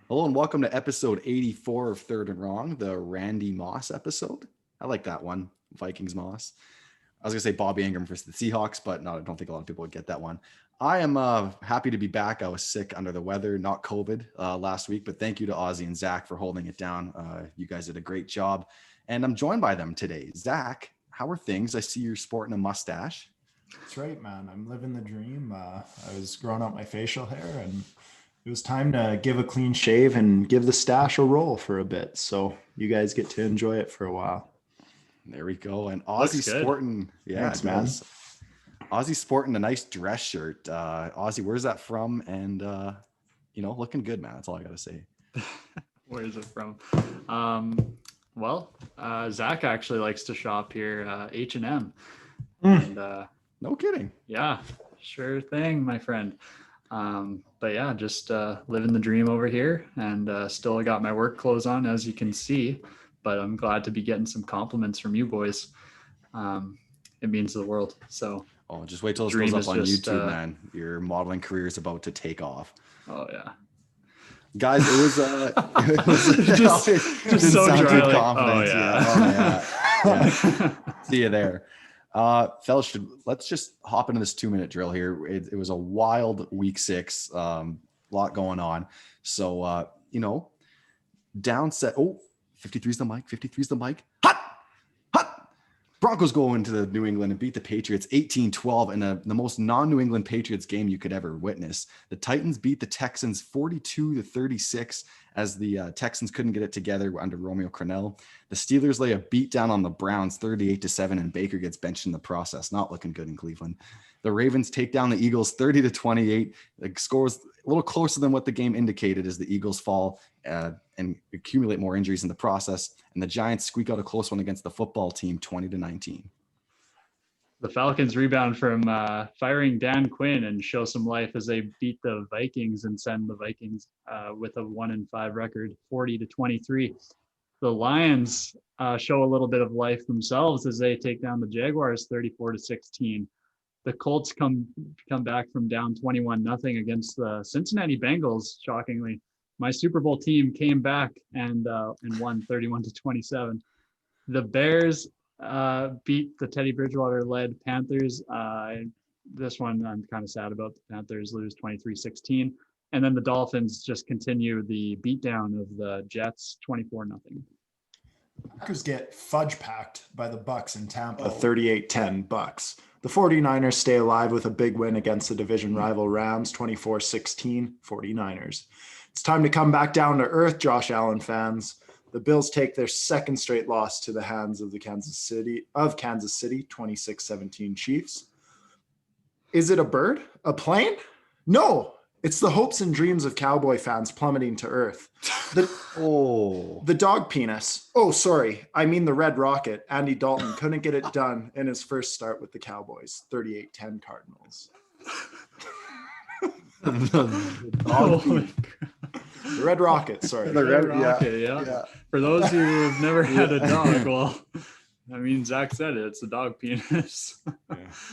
Hello and welcome to episode 84 of Third and Wrong, the Randy Moss episode. I like that one, Vikings Moss. I was going to say Bobby Ingram versus the Seahawks, but no, I don't think a lot of people would get that one. I am happy to be back. I was sick under the weather, not COVID last week, but thank you to Ozzy and Zach for holding it down. You guys did a great job. And I'm joined by them today. Zach, how are things? I see you're sporting a mustache. That's right, man. I'm living the dream. I was growing out my facial hair and it was time to give a clean shave and give the stash a roll for a bit. So you guys get to enjoy it for a while. There we go. And Looks Ozzy good. sporting, Thanks, man. Ozzy sporting a nice dress shirt. Ozzy, where's that from? And looking good, man. That's all I gotta say. Where is it from? Zach actually likes to shop here, H&M. And No kidding. yeah, sure thing, my friend. But yeah, just living the dream over here, and still got my work clothes on, as you can see. But I'm glad to be getting some compliments from you boys. It means the world. So Just wait till this Dream goes up is on just, YouTube, man. Your modeling career is about to take off. oh yeah, Guys, it was just so dry. Like, oh yeah. Yeah. See you there. Fellas, let's just hop into this 2-minute drill here. It was a wild week 6, lot going on. So, down set. 53's the mic. 53's the mic. Hot. Broncos go into the New England and beat the Patriots 18-12 in the most non-New England Patriots game you could ever witness. The Titans beat the Texans 42-36 as the Texans couldn't get it together under Romeo Crennel. The Steelers lay a beat down on the Browns 38-7, and Baker gets benched in the process. Not looking good in Cleveland. The Ravens take down the Eagles 30-28. The score was a little closer than what the game indicated as the Eagles fall and accumulate more injuries in the process. And the Giants squeak out a close one against the football team 20-19. The Falcons rebound from firing Dan Quinn and show some life as they beat the Vikings and send the Vikings with a 1-5 record, 40-23. The Lions show a little bit of life themselves as they take down the Jaguars 34-16. The Colts come back from down 21-0 against the Cincinnati Bengals. Shockingly, my Super Bowl team came back and won 31-27. The Bears beat the Teddy Bridgewater-led Panthers. This one I'm kind of sad about. The Panthers lose 23-16. And then the Dolphins just continue the beatdown of the Jets 24-0. Packers get fudge packed by the Bucks in Tampa, 38-10 Bucks. The 49ers stay alive with a big win against the division rival Rams, 24-16 49ers. It's time to come back down to earth, Josh Allen fans. The Bills take their second straight loss to the hands of Kansas City, 26-17 Chiefs. Is it a bird? A plane? No, it's the hopes and dreams of Cowboy fans plummeting to earth. The dog penis. Oh, sorry. I mean the Red Rocket. Andy Dalton couldn't get it done in his first start with the Cowboys, 38-10 Cardinals. The Red Rocket, sorry. The Red Rocket, yeah. For those who have never had a dog, well, I mean, Zach said it. It's a dog penis.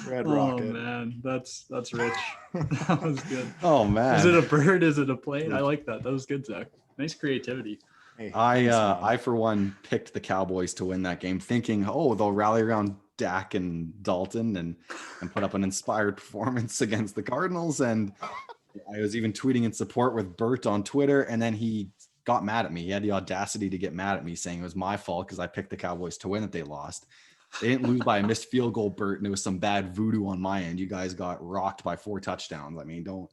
Red Rocket. Oh man, that's rich. That was good. Oh man, is it a bird? Is it a plane? I like that. That was good, Zach. Nice creativity. Hey, I for one picked the Cowboys to win that game, thinking, they'll rally around Dak and Dalton and put up an inspired performance against the Cardinals. And I was even tweeting in support with Bert on Twitter, and then he got mad at me. He had the audacity to get mad at me, saying it was my fault because I picked the Cowboys to win, that they lost. They didn't lose by a missed field goal, Bert, and it was some bad voodoo on my end. You guys got rocked by 4 touchdowns. I mean, don't.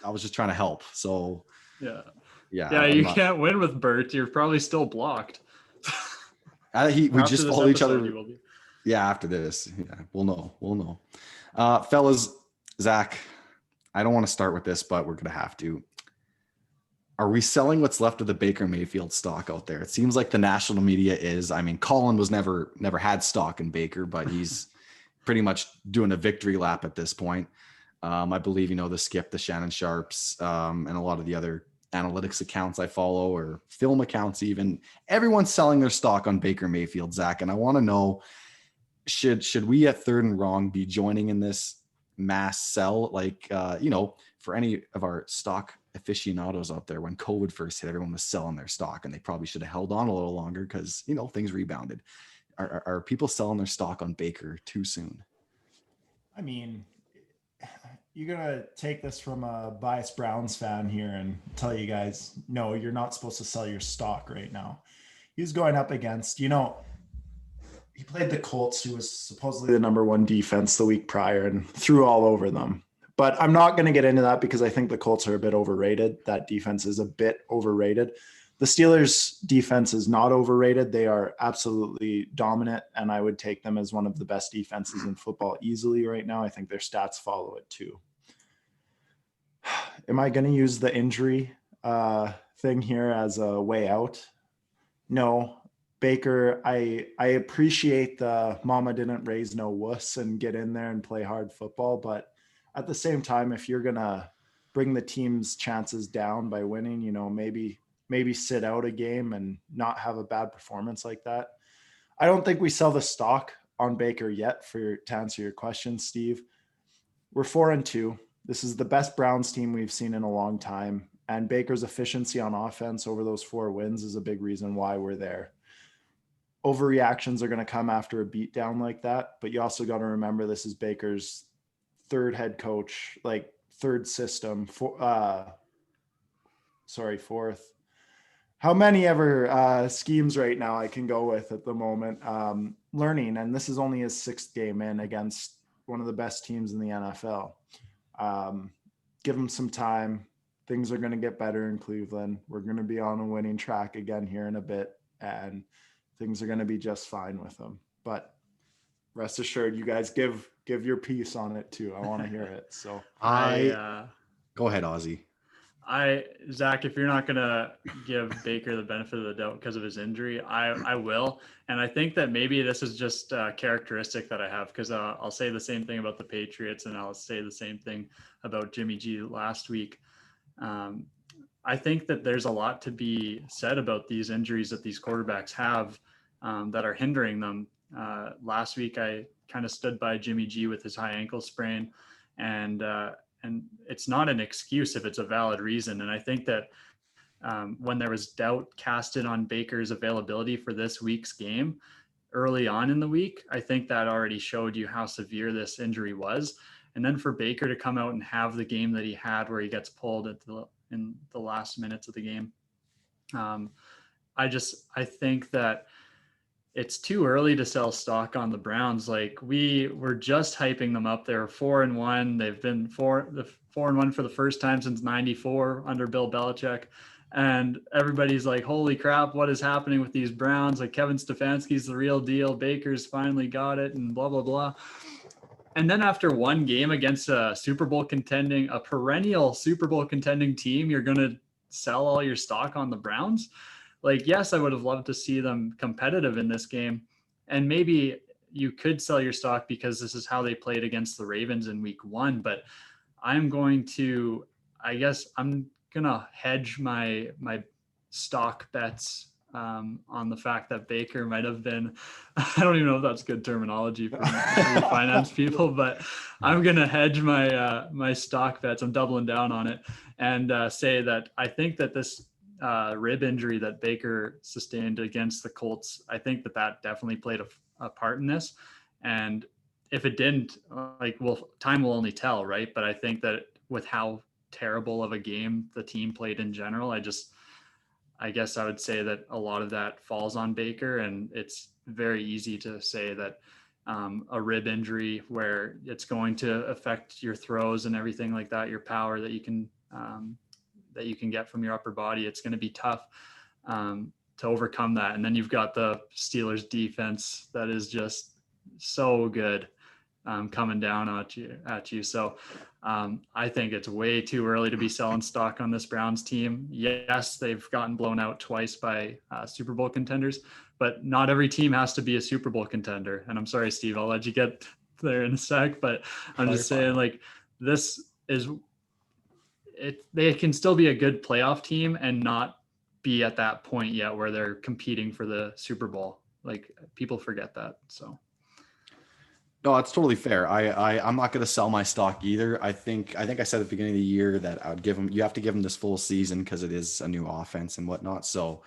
I was just trying to help. So yeah. You can't win with Bert. You're probably still blocked. We just follow each other. Yeah, after this, we'll know. Fellas, Zach, I don't want to start with this, but we're gonna have to. Are we selling what's left of the Baker Mayfield stock out there? It seems like the national media is. I mean, Colin was never had stock in Baker, but he's pretty much doing a victory lap at this point. I believe, the Skip, the Shannon Sharps, and a lot of the other analytics accounts I follow, or film accounts even. Everyone's selling their stock on Baker Mayfield, Zach. And I want to know, should we at Third and Wrong be joining in this mass sell? Like, for any of our stock aficionados out there, when COVID first hit, everyone was selling their stock, and they probably should have held on a little longer because, you know, things rebounded. Are people selling their stock on Baker too soon? I mean, you're going to take this from a biased Browns fan here and tell you guys, no, you're not supposed to sell your stock right now. He's going up against, you know, he played the Colts, who was supposedly the number one defense the week prior, and threw all over them. But I'm not going to get into that because I think the Colts are a bit overrated. That defense is a bit overrated. The Steelers' defense is not overrated. They are absolutely dominant, and I would take them as one of the best defenses in football easily right now. I think their stats follow it too. Am I going to use the injury thing here as a way out? No. Baker, I appreciate the mama didn't raise no wuss and get in there and play hard football. But at the same time, if you're going to bring the team's chances down by winning, you know, maybe sit out a game and not have a bad performance like that. I don't think we sell the stock on Baker yet to answer your question, Steve. We're 4-2. This is the best Browns team we've seen in a long time. And Baker's efficiency on offense over those 4 wins is a big reason why we're there. Overreactions are going to come after a beatdown like that, but you also got to remember this is Baker's third head coach, like third system, fourth. How many ever schemes right now I can go with at the moment, learning, and this is only his 6th game in against one of the best teams in the NFL. Give him some time. Things are going to get better in Cleveland. We're going to be on a winning track again here in a bit, and things are going to be just fine with them. But rest assured, you guys give your piece on it too. I want to hear it. So Go ahead, Ozzy. Zach, if you're not going to give Baker the benefit of the doubt because of his injury, I will. And I think that maybe this is just a characteristic that I have, because I'll say the same thing about the Patriots, and I'll say the same thing about Jimmy G last week. I think that there's a lot to be said about these injuries that these quarterbacks have that are hindering them. Last week, I kind of stood by Jimmy G with his high ankle sprain, and it's not an excuse if it's a valid reason. And I think that when there was doubt casted on Baker's availability for this week's game early on in the week, I think that already showed you how severe this injury was. And then for Baker to come out and have the game that he had, where he gets pulled in the last minutes of the game, I think that it's too early to sell stock on the Browns. Like, we were just hyping them up. They're 4-1. They've been 4-1 for the first time since '94 under Bill Belichick. And everybody's like, holy crap, what is happening with these Browns? Like, Kevin Stefanski's the real deal. Baker's finally got it, and blah, blah, blah. And then after one game against a perennial Super Bowl contending team, you're going to sell all your stock on the Browns? Like, yes, I would have loved to see them competitive in this game. And maybe you could sell your stock because this is how they played against the Ravens in week 1. But I'm going to hedge my stock bets on the fact that Baker might have been, I don't even know if that's good terminology for finance people, but I'm going to hedge my stock bets. I'm doubling down on it and say that I think that this rib injury that Baker sustained against the Colts, I think that definitely played a part in this. And if it didn't, time will only tell, right? But I think that with how terrible of a game the team played in general, I guess I would say that a lot of that falls on Baker, and it's very easy to say that a rib injury where it's going to affect your throws and everything like that, your power that you can get from your upper body, it's going to be tough to overcome that. And then you've got the Steelers defense that is just so good coming down at you. So I think it's way too early to be selling stock on this Browns team. Yes, they've gotten blown out twice by Super Bowl contenders, but not every team has to be a Super Bowl contender. And I'm sorry, Steve, I'll let you get there in a sec, but I'm just saying, like, they can still be a good playoff team and not be at that point yet where they're competing for the Super Bowl. Like, people forget that. So No, it's totally fair. I'm not going to sell my stock either. I said at the beginning of the year that I would give him, you have to give him this full season because it is a new offense and whatnot. So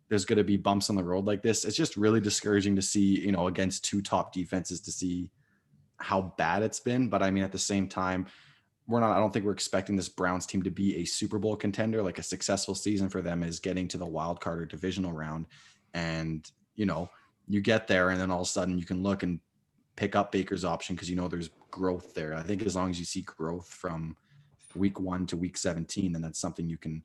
there's going to be bumps on the road like this. It's just really discouraging to see, against two top defenses, to see how bad it's been. But I mean, at the same time, I don't think we're expecting this Browns team to be a Super Bowl contender. Like, a successful season for them is getting to the wild card or divisional round. And, you get there and then all of a sudden you can look and pick up Baker's option because there's growth there. I think as long as you see growth from week 1 to week 17, then that's something you can,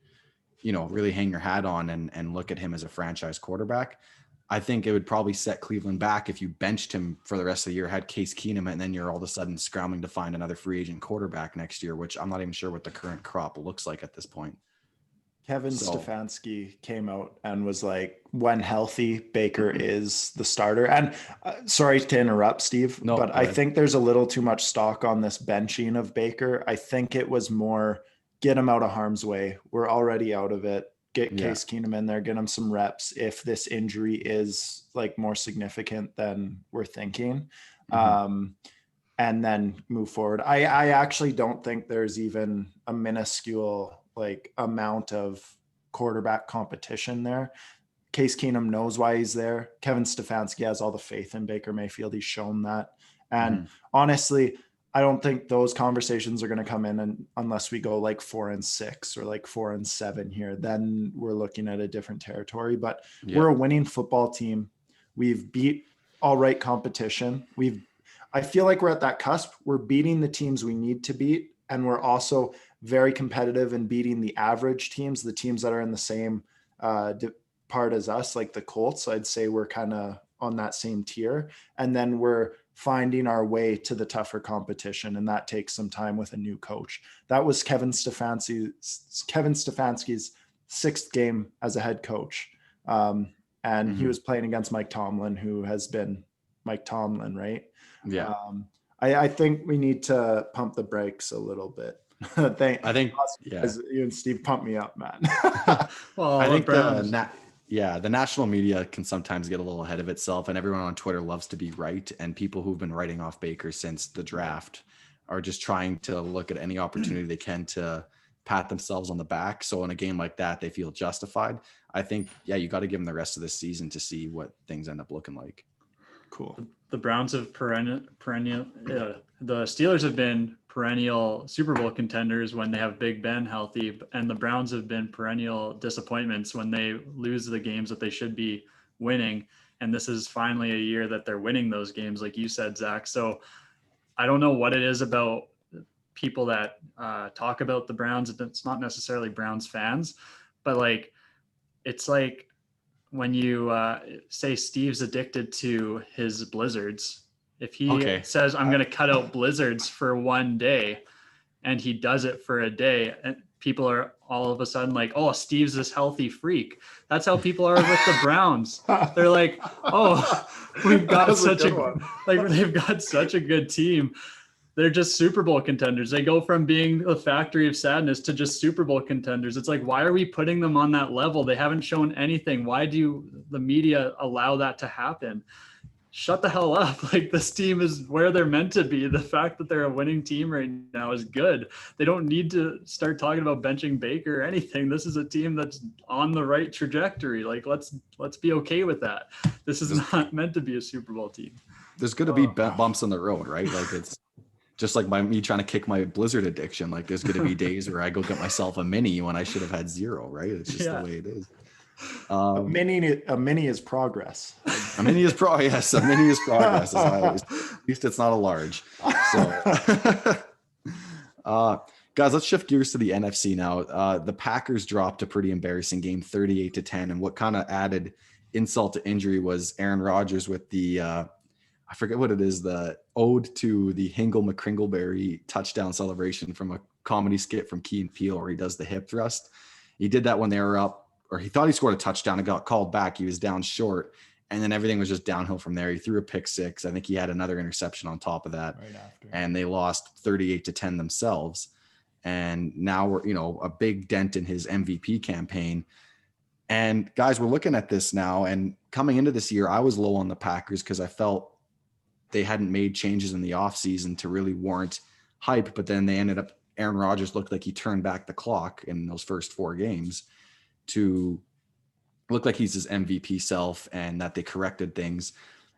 really hang your hat on and look at him as a franchise quarterback. I think it would probably set Cleveland back if you benched him for the rest of the year, had Case Keenum, and then you're all of a sudden scrambling to find another free agent quarterback next year, which I'm not even sure what the current crop looks like at this point. Kevin Stefanski came out and was like, when healthy, Baker is the starter. And sorry to interrupt, Steve, but I think there's a little too much stock on this benching of Baker. I think it was more get him out of harm's way. We're already out of it. Get Case Keenum in there, get him some reps if this injury is like more significant than we're thinking. And then move forward. I actually don't think there's even a minuscule amount of quarterback competition there. Case Keenum knows why he's there. Kevin Stefanski has all the faith in Baker Mayfield. He's shown that. And honestly, I don't think those conversations are going to come in unless we go 4-6 or 4-7 here. Then we're looking at a different territory. But we're a winning football team. We've beat all right competition. I feel like we're at that cusp. We're beating the teams we need to beat, and we're also very competitive in beating the average teams, the teams that are in the same part as us, like the Colts. I'd say we're kind of on that same tier. And then we're finding our way to the tougher competition, and that takes some time with a new coach. That was Kevin Stefanski's 6th game as a head coach. And he was playing against Mike Tomlin, who has been Mike Tomlin, right? Yeah. I think we need to pump the brakes a little bit. I think you and Steve pump me up, man. Well, I think the national media can sometimes get a little ahead of itself, and everyone on Twitter loves to be right. And people who've been writing off Baker since the draft are just trying to look at any opportunity they can to pat themselves on the back. So in a game like that, they feel justified. I think, you got to give them the rest of this season to see what things end up looking like. Cool. The Browns have the Steelers have been perennial Super Bowl contenders when they have Big Ben healthy, and the Browns have been perennial disappointments when they lose the games that they should be winning. And this is finally a year that they're winning those games, like you said, Zach. So I don't know what it is about people that talk about the Browns. It's not necessarily Browns fans, but it's like when you say Steve's addicted to his blizzards. If he says, I'm going to cut out blizzards for one day, and he does it for a day, and people are all of a sudden like, oh, Steve's this healthy freak. That's how people are with the Browns. They're like, oh, we've got they've got such a good team. They're just Super Bowl contenders. They go from being a factory of sadness to just Super Bowl contenders. It's like, why are we putting them on that level? They haven't shown anything. Why do the media allow that to happen? Shut the hell up. This team is where they're meant to be. The fact that they're a winning team right now is good. They don't need to start talking about benching Baker or anything. This is a team that's on the right trajectory. Let's be okay with that. This is not meant to be a Super Bowl team. There's going to be bumps on the road, right? It's just like me trying to kick my Blizzard addiction. There's going to be days where I go get myself a mini when I should have had 0, right? It's just the way it is. A mini is progress. A mini is progress. At least it's not a large. So, guys, let's shift gears to the NFC now. The Packers dropped a pretty embarrassing game, 38-10, and what kind of added insult to injury was Aaron Rodgers with the I forget what it is, the ode to the Hingle McCringleberry touchdown celebration from a comedy skit from Key and Peele, where he does the hip thrust. He did that when they were up, or he thought he scored a touchdown and got called back. He was down short, and then everything was just downhill from there. He threw a pick 6. I think he had another interception on top of that. Right after. And they lost 38-10 themselves. And now we're, a big dent in his MVP campaign. And guys, we're looking at this now, and coming into this year, I was low on the Packers because I felt they hadn't made changes in the offseason to really warrant hype, but then Aaron Rodgers looked like he turned back the clock in those first 4 games to look like he's his MVP self, and that they corrected things.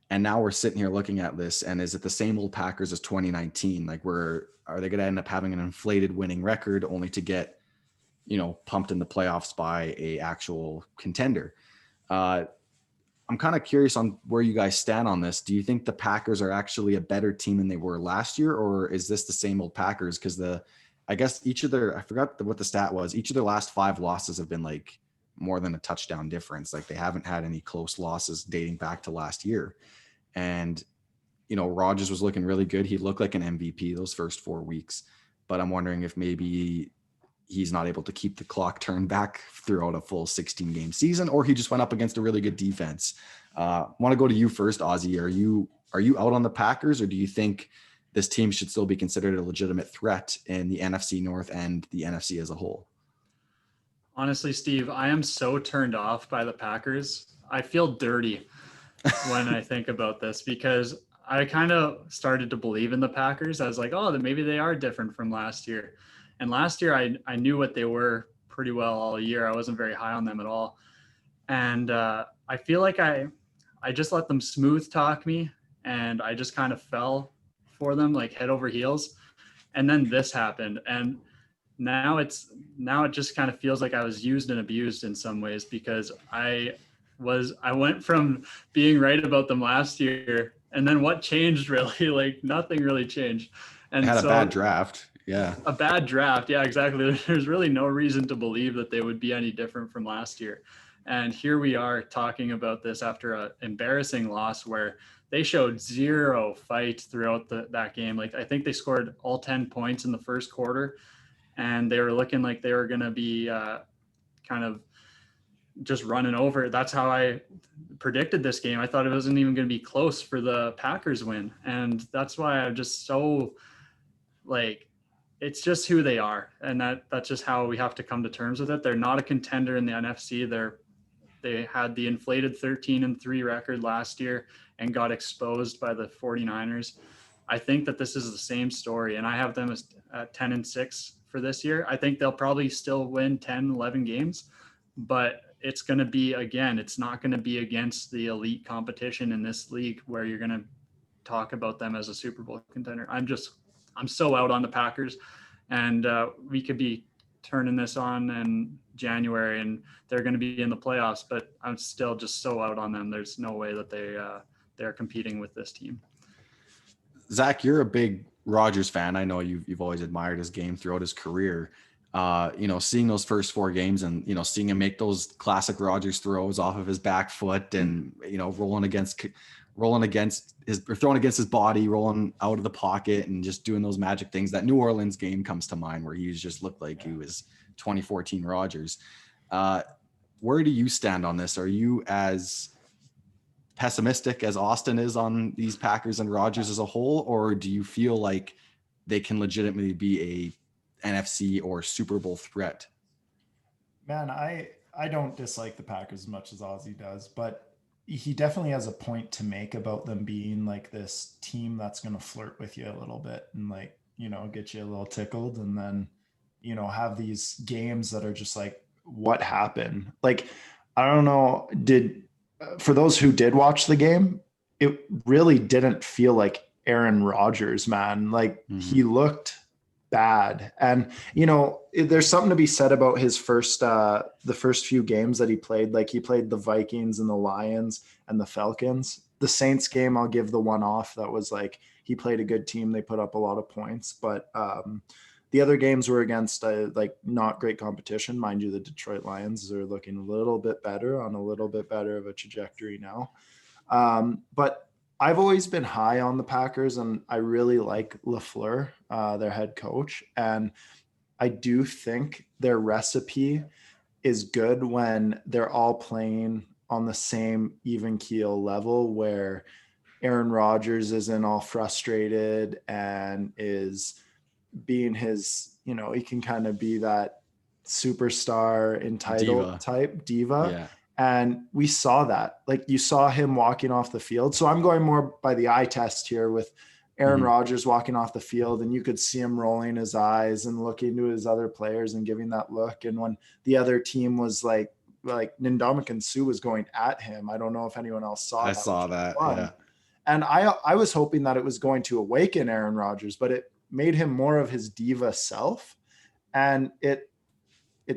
And now we're sitting here looking at this, and is it the same old Packers as 2019? Like, are they going to end up having an inflated winning record only to get, pumped in the playoffs by a actual contender? I'm kind of curious on where you guys stand on this. Do you think the Packers are actually a better team than they were last year, or is this the same old Packers? Because I guess I forgot what the stat was. Each of their last 5 losses have been like more than a touchdown difference. Like, they haven't had any close losses dating back to last year. And, Rodgers was looking really good. He looked like an MVP those first 4 weeks, but I'm wondering if maybe he's not able to keep the clock turned back throughout a full 16-game season, or he just went up against a really good defense. Want to go to you first, Ozzy. Are you out on the Packers, or do you think this team should still be considered a legitimate threat in the NFC North and the NFC as a whole? Honestly, Steve, I am so turned off by the Packers. I feel dirty when I think about this, because I kind of started to believe in the Packers. I was like, oh, then maybe they are different from last year. And last year I knew what they were pretty well all year. I wasn't very high on them at all. And I feel like I just let them smooth talk me, and I just kind of fell for them like head over heels. And then this happened. And now it just kind of feels like I was used and abused in some ways, because I went from being right about them last year, and then what changed really? Like, nothing really changed. And they had a bad draft. Yeah. A bad draft. Yeah, exactly. There's really no reason to believe that they would be any different from last year. And here we are talking about this after an embarrassing loss where they showed zero fight throughout that game. Like, I think they scored all 10 points in the first quarter, and they were looking like they were going to be kind of just running over. That's how I predicted this game. I thought it wasn't even going to be close for the Packers win. And that's why I'm just so like, it's just who they are. And that's just how we have to come to terms with it. They're not a contender in the NFC. They had the inflated 13-3 record last year and got exposed by the 49ers. I think that this is the same story, and I have them as 10-6 for this year. I think they'll probably still win 10, 11 games, but it's going to be, again, it's not going to be against the elite competition in this league where you're going to talk about them as a Super Bowl contender. I'm so out on the Packers, and we could be turning this on in January and they're going to be in the playoffs, but I'm still just so out on them. There's no way that they're competing with this team. Zach, you're a big Rodgers fan. I know you've always admired his game throughout his career. Seeing those first 4 games and, seeing him make those classic Rodgers throws off of his back foot and, throwing against his body, rolling out of the pocket and just doing those magic things. That New Orleans game comes to mind where he just looked like he was 2014 Rodgers. Where do you stand on this? Are you as pessimistic as Austin is on these Packers and Rodgers as a whole, or do you feel like they can legitimately be a NFC or Super Bowl threat? Man, I don't dislike the Packers as much as Ozzy does, but he definitely has a point to make about them being like this team that's going to flirt with you a little bit and like, get you a little tickled, and then, have these games that are just like, what happened? Like, I don't know. For those who did watch the game, it really didn't feel like Aaron Rodgers, man. Like, he looked bad. And, there's something to be said about his the first few games that he played. Like, he played the Vikings and the Lions and the Falcons. The Saints game, I'll give the one off. That was like, he played a good team. They put up a lot of points, but the other games were against not great competition. Mind you, the Detroit Lions are looking a little bit better, on a little bit better of a trajectory now. But I've always been high on the Packers, and I really like LaFleur, their head coach. And I do think their recipe is good when they're all playing on the same even keel level, where Aaron Rodgers isn't all frustrated and is being his, he can kind of be that superstar entitled diva. Yeah. And we saw that. Like, you saw him walking off the field. So I'm going more by the eye test here with Aaron Rodgers walking off the field, and you could see him rolling his eyes and looking to his other players and giving that look. And when the other team was like Ndamukong Suh was going at him, I don't know if anyone else saw that. I saw that. Yeah. And I was hoping that it was going to awaken Aaron Rodgers, but it made him more of his diva self. And it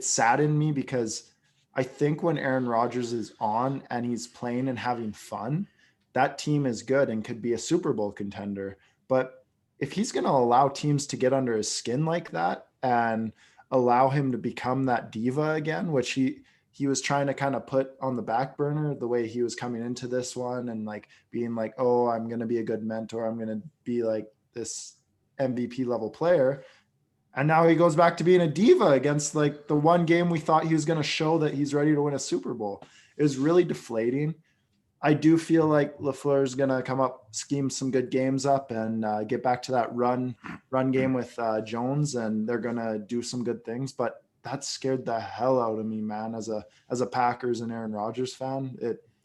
saddened me, because I think when Aaron Rodgers is on and he's playing and having fun, that team is good and could be a Super Bowl contender. But if he's going to allow teams to get under his skin like that and allow him to become that diva again, which he was trying to kind of put on the back burner the way he was coming into this one, and like being like, oh, I'm going to be a good mentor, I'm going to be like this MVP level player. And now he goes back to being a diva against like the one game we thought he was going to show that he's ready to win a Super Bowl. It was really deflating. I do feel like LaFleur is going to come up, scheme some good games up, and get back to that run game with Jones, and they're going to do some good things. But that scared the hell out of me, man. As a Packers and Aaron Rodgers fan,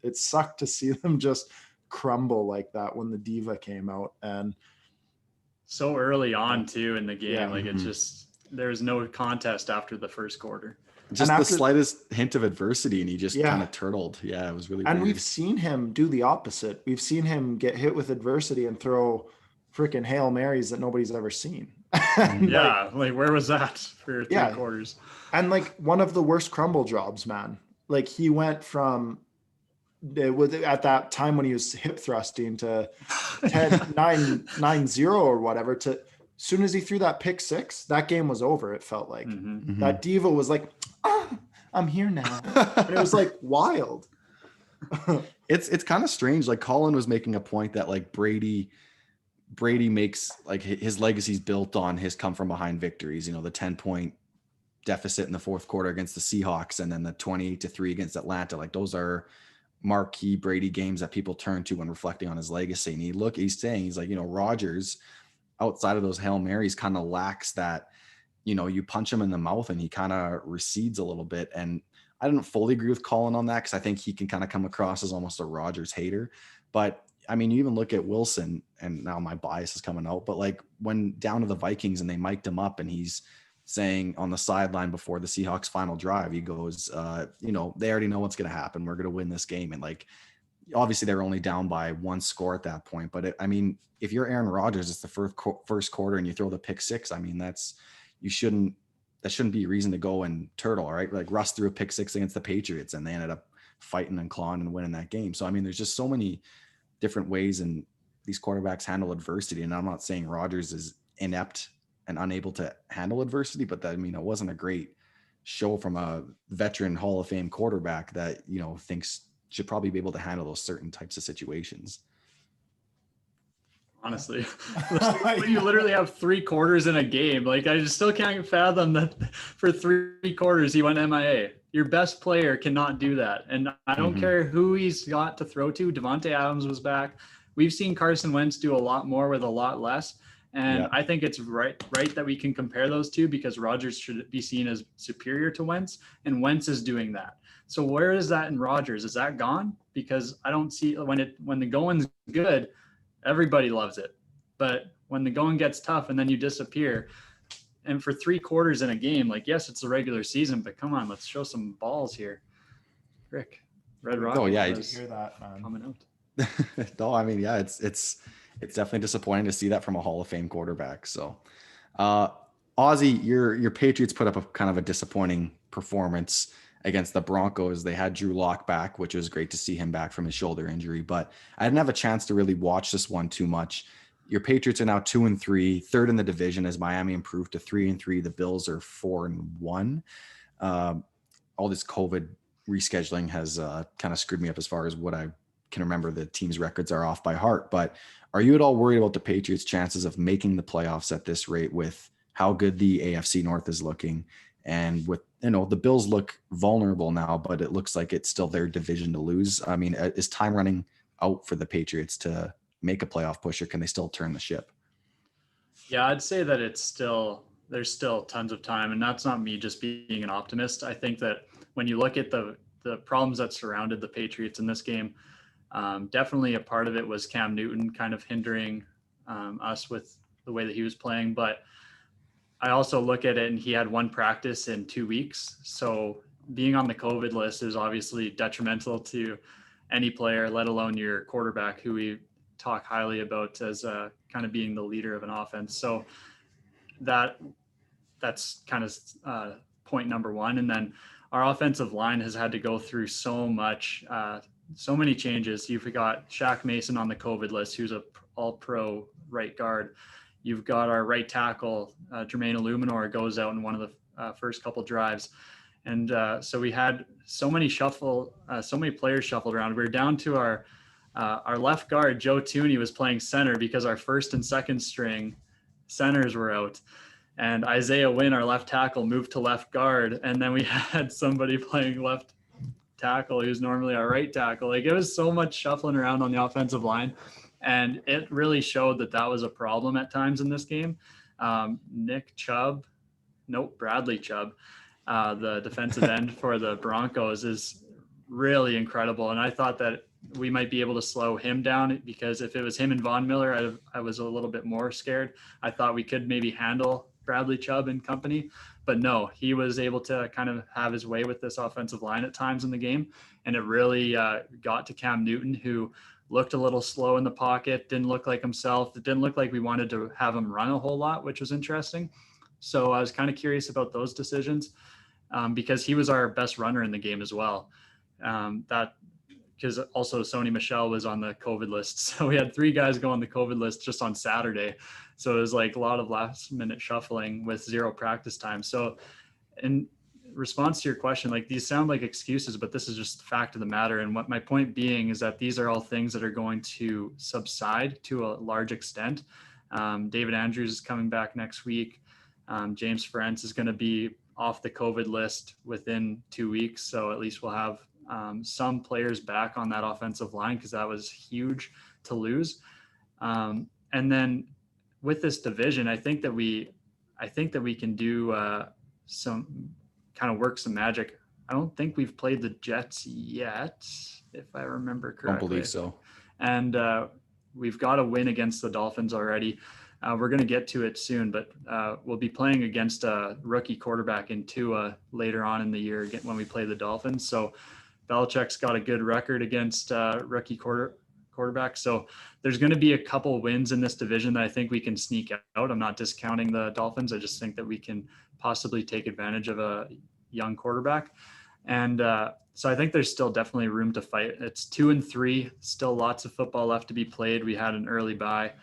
it sucked to see them just crumble like that when the diva came out. And so early on too in the game, like it's just, there's no contest after the first quarter. Just the slightest hint of adversity, and he just kind of turtled. Yeah, it was really weird. And we've seen him do the opposite. We've seen him get hit with adversity and throw freaking Hail Marys that nobody's ever seen. Like where was that for three quarters? And like one of the worst crumble jobs, man. Like he went from at that time when he was hip thrusting to 9-0 or whatever, to as soon as he threw that pick six, that game was over. It felt like that diva was like, I'm here now. And it was like wild. It's kind of strange. Like Colin was making a point that like Brady makes like his legacy's built on his come from behind victories, you know, the 10-point deficit in the fourth quarter against the Seahawks, and then the 20-3 against Atlanta. Like those are marquee Brady games that people turn to when reflecting on his legacy. And he's saying, he's like, you know, Rodgers outside of those Hail Marys kind of lacks that, you know, you punch him in the mouth and he kind of recedes a little bit. And I don't fully agree with Colin on that, because I think he can kind of come across as almost a Rodgers hater. But I mean, you even look at Wilson, and now my bias is coming out, but like when down to the Vikings and they mic'd him up, and he's saying on the sideline before the Seahawks final drive, he goes, you know, they already know what's going to happen. We're going to win this game. And like, obviously they're only down by one score at that point. But I mean, if you're Aaron Rodgers, it's the first quarter and you throw the pick six. I mean, that shouldn't be a reason to go and turtle, right? Like Russ threw a pick six against the Patriots and they ended up fighting and clawing and winning that game. So, I mean, there's just so many different ways and these quarterbacks handle adversity. And I'm not saying Rodgers is inept and unable to handle adversity, but that, I mean, it wasn't a great show from a veteran Hall of Fame quarterback that, you know, thinks should probably be able to handle those certain types of situations. Honestly, you literally have three quarters in a game. Like I just still can't fathom that for three quarters he went MIA. Your best player cannot do that. And I don't care who he's got to throw to. Devontae Adams was back. We've seen Carson Wentz do a lot more with a lot less. And I think it's right that we can compare those two, because Rodgers should be seen as superior to Wentz, and Wentz is doing that. So where is that in Rodgers? Is that gone? Because I don't see when the going's good, everybody loves it. But when the going gets tough and then you disappear, and for three quarters in a game, like, yes, it's the regular season, but come on, let's show some balls here. Rick, Red Rock. Oh yeah, I just hear that, man. Coming out. No, I mean, yeah, it's definitely disappointing to see that from a Hall of Fame quarterback. So, Ozzy, your Patriots put up a kind of a disappointing performance against the Broncos. They had Drew Lock back, which was great to see him back from his shoulder injury, but I didn't have a chance to really watch this one too much. Your Patriots are now 2-3, third in the division as Miami improved to 3-3. The Bills are 4-1. All this COVID rescheduling has kind of screwed me up as far as what I can remember. The team's records are off by heart, but are you at all worried about the Patriots' chances of making the playoffs at this rate with how good the AFC North is looking? And with, you know, the Bills look vulnerable now, but it looks like it's still their division to lose. I mean, is time running out for the Patriots to make a playoff push, or can they still turn the ship? Yeah, I'd say that there's still tons of time, and that's not me just being an optimist. I think that when you look at the the problems that surrounded the Patriots in this game. Definitely a part of it was Cam Newton kind of hindering us with the way that he was playing. But I also look at it, and he had one practice in 2 weeks. So being on the COVID list is obviously detrimental to any player, let alone your quarterback, who we talk highly about as kind of being the leader of an offense. So that's kind of point number one. And then our offensive line has had to go through so many changes. You've got Shaq Mason on the COVID list, who's a all-pro right guard. You've got our right tackle, Jermaine Illuminor, goes out in one of the first couple drives. And so we had so many players shuffled around. We were down to our left guard, Joe Tooney, was playing center because our first and second string centers were out. And Isaiah Wynn, our left tackle, moved to left guard. And then we had somebody playing left tackle who's normally our right tackle. Like, it was so much shuffling around on the offensive line. And it really showed that was a problem at times in this game. Bradley Chubb, the defensive end for the Broncos, is really incredible. And I thought that we might be able to slow him down, because if it was him and Von Miller, I was a little bit more scared. I thought we could maybe handle Bradley Chubb and company, but no, he was able to kind of have his way with this offensive line at times in the game. And it really got to Cam Newton, who looked a little slow in the pocket, didn't look like himself. It didn't look like we wanted to have him run a whole lot, which was interesting. So I was kind of curious about those decisions, because he was our best runner in the game as well. Because also Sony Michel was on the COVID list. So we had 3 guys go on the COVID list just on Saturday. So it was like a lot of last minute shuffling with 0 practice time. So in response to your question, like, these sound like excuses, but this is just the fact of the matter. And what my point being is that these are all things that are going to subside to a large extent. David Andrews is coming back next week. James Ferentz is going to be off the COVID list within 2 weeks. So at least we'll have some players back on that offensive line, because that was huge to lose. And then with this division, I think that we can do some kind of work some magic. I don't think we've played the Jets yet, if I remember correctly. Don't believe so. And we've got a win against the Dolphins already. We're going to get to it soon, but we'll be playing against a rookie quarterback in Tua later on in the year when we play the Dolphins. So Belichick's got a good record against rookie quarterback. So there's going to be a couple wins in this division that I think we can sneak out. I'm not discounting the Dolphins. I just think that we can possibly take advantage of a young quarterback. And so I think there's still definitely room to fight. It's 2-3, still lots of football left to be played. We had an early bye,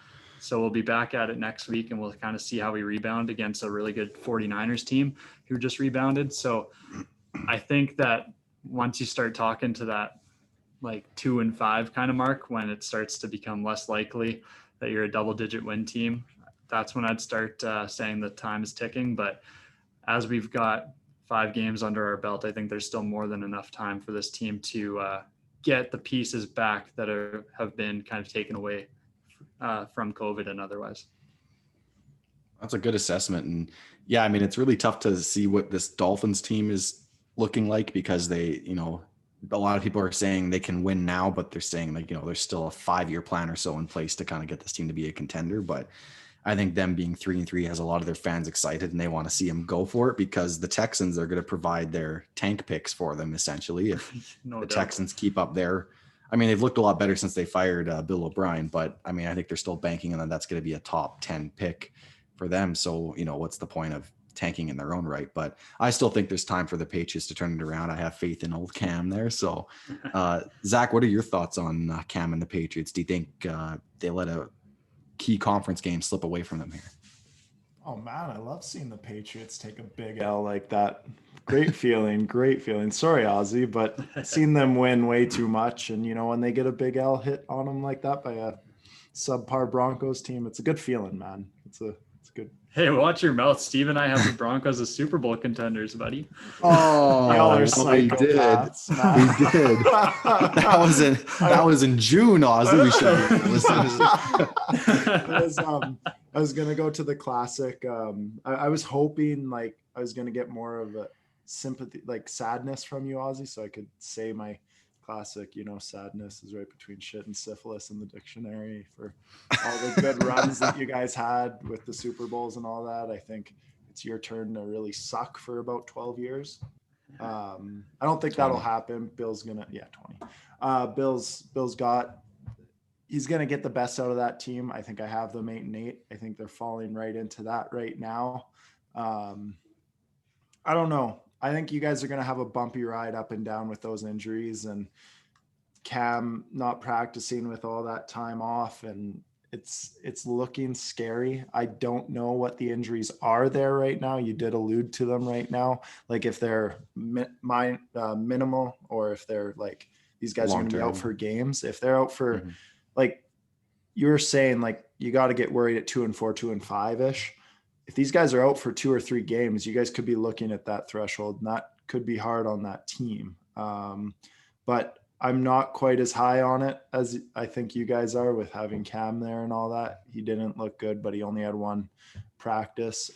so we'll be back at it next week, and we'll kind of see how we rebound against a really good 49ers team who just rebounded. So I think that once you start talking to that like 2-5 kind of mark, when it starts to become less likely that you're a double-digit win team, that's when I'd start saying the time is ticking. But as we've got 5 games under our belt, I think there's still more than enough time for this team to get the pieces back that have been kind of taken away from COVID and otherwise. That's a good assessment. And yeah, I mean, it's really tough to see what this Dolphins team is looking like, because they, a lot of people are saying they can win now, but they're saying, like, there's still a 5-year plan or so in place to kind of get this team to be a contender. But I think them being 3-3 has a lot of their fans excited, and they want to see them go for it, because the Texans are going to provide their tank picks for them, essentially. If No the doubt. Texans keep up I mean, they've looked a lot better since they fired Bill O'Brien, but I mean, I think they're still banking on that's going to be a top 10 pick for them. So, what's the point of tanking in their own right? But I still think there's time for the Patriots to turn it around. I have faith in old Cam there. So, Zach, what are your thoughts on Cam and the Patriots? Do you think they let a key conference game slip away from them here? Oh man, I love seeing the Patriots take a big L like that. Great feeling, great feeling. Sorry, Ozzy, but seen them win way too much. And, when they get a big L hit on them like that by a subpar Broncos team, it's a good feeling, man. It's good. Hey, watch your mouth. Steve and I have the Broncos as Super Bowl contenders, buddy. Oh, y'all are we did. psychopaths, man. We did. That was in June, Ozzy. We should I was gonna go to the classic. I was hoping, like, I was gonna get more of sympathy, like sadness from you, Ozzy. So I could say my classic, sadness is right between shit and syphilis in the dictionary for all the good runs that you guys had with the Super Bowls and all that. I think it's your turn to really suck for about 12 years. I don't think 20. That'll happen. Bill's gonna, 20. He's gonna get the best out of that team. I think I have them 8-8. I think they're falling right into that right now. I don't know. I think you guys are going to have a bumpy ride up and down with those injuries, and Cam not practicing with all that time off, and it's looking scary. I don't know what the injuries are there right now. You did allude to them right now, like if they're minimal or if they're like these guys are going to be out for games. If they're out for like you're saying, like you got to get worried at 2-4, 2-5 ish. If these guys are out for 2 or 3 games, you guys could be looking at that threshold, and that could be hard on that team. But I'm not quite as high on it as I think you guys are with having Cam there and all that. He didn't look good, but he only had 1 practice.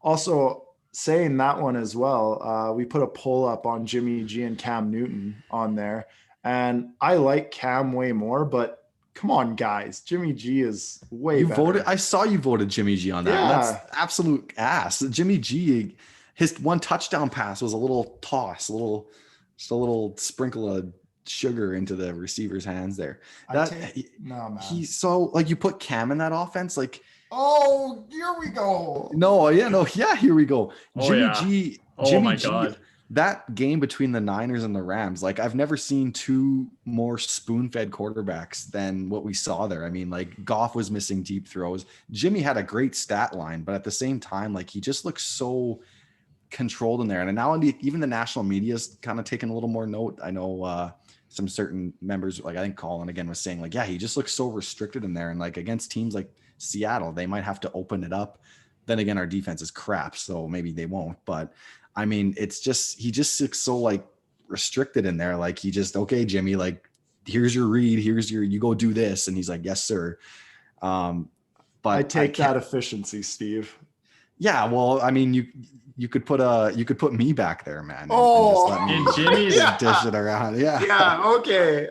Also saying that one as well, we put a poll up on Jimmy G and Cam Newton on there, and I like Cam way more, but come on, guys. Jimmy G is way better. Voted. I saw you voted Jimmy G on that. Yeah. That's absolute ass. Jimmy G, his 1 touchdown pass was a little toss, just a little sprinkle of sugar into the receiver's hands there. Man. He's so like you put Cam in that offense, like. Oh, here we go. Here we go. Jimmy G. God. That game between the Niners and the Rams, like I've never seen 2 more spoon-fed quarterbacks than what we saw there. I mean, like Goff was missing deep throws. Jimmy had a great stat line, but at the same time, like he just looks so controlled in there. And now even the national media is kind of taking a little more note. I know some certain members, like I think Colin again was saying, like, yeah, he just looks so restricted in there. And like against teams like Seattle, they might have to open it up. Then again, our defense is crap, so maybe they won't. But I mean, he just looks so like restricted in there. Like he just, okay, Jimmy, like here's your read, you go do this. And he's like, yes, sir. But I take that efficiency, Steve. Yeah. Well, I mean, you could put me back there, man. And just let me Jimmy's dish it around. Yeah. Yeah. Okay.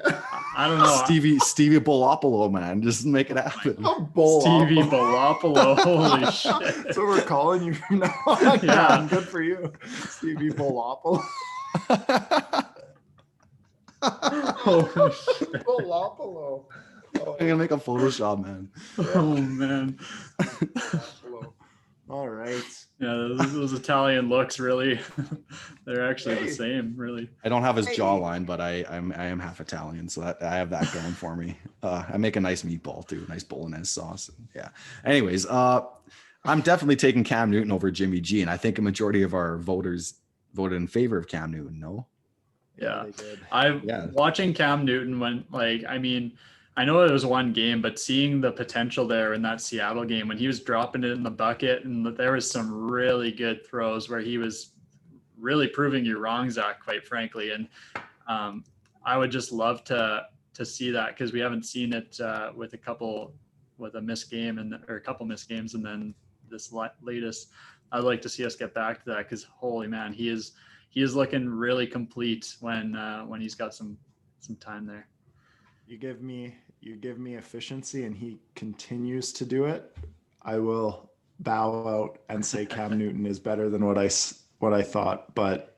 I don't know. Stevie Bolopolo, man. Just make it happen. Stevie Bolopolo. Holy shit. That's what we're calling you from now on. Yeah. Good for you. Stevie Bolopolo. Holy shit. Bolopolo. I'm gonna make a Photoshop, man. Oh man. All right. Yeah, those Italian looks really, they're actually the same, really. I don't have his jawline, but I am half Italian, so that I have that going for me. I make a nice meatball too, nice bolognese sauce. Yeah. Anyways, I'm definitely taking Cam Newton over Jimmy G, and I think a majority of our voters voted in favor of Cam Newton. No. Yeah. Watching Cam Newton I know it was 1 game, but seeing the potential there in that Seattle game when he was dropping it in the bucket, and there was some really good throws where he was really proving you wrong, Zach, quite frankly. And I would just love to see that, because we haven't seen it with a couple missed games, and then this latest. I'd like to see us get back to that, because holy man, he is looking really complete when he's got some time there. You give me efficiency and he continues to do it, I will bow out and say Cam Newton is better than what I thought. But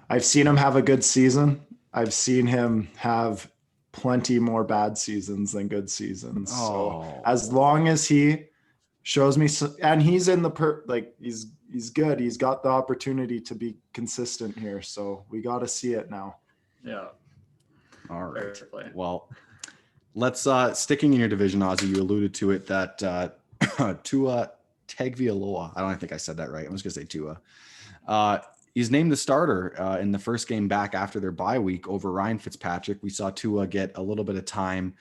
I've seen him have a good season. I've seen him have plenty more bad seasons than good seasons. So as long as he shows me, and he's in the he's good. He's got the opportunity to be consistent here. So we got to see it now. Yeah. All right. Well, let's sticking in your division, Ozzy. You alluded to it that Tua Tagovailoa. I don't think I said that right. I'm just gonna say Tua. He's named the starter in the first game back after their bye week over Ryan Fitzpatrick. We saw Tua get a little bit of time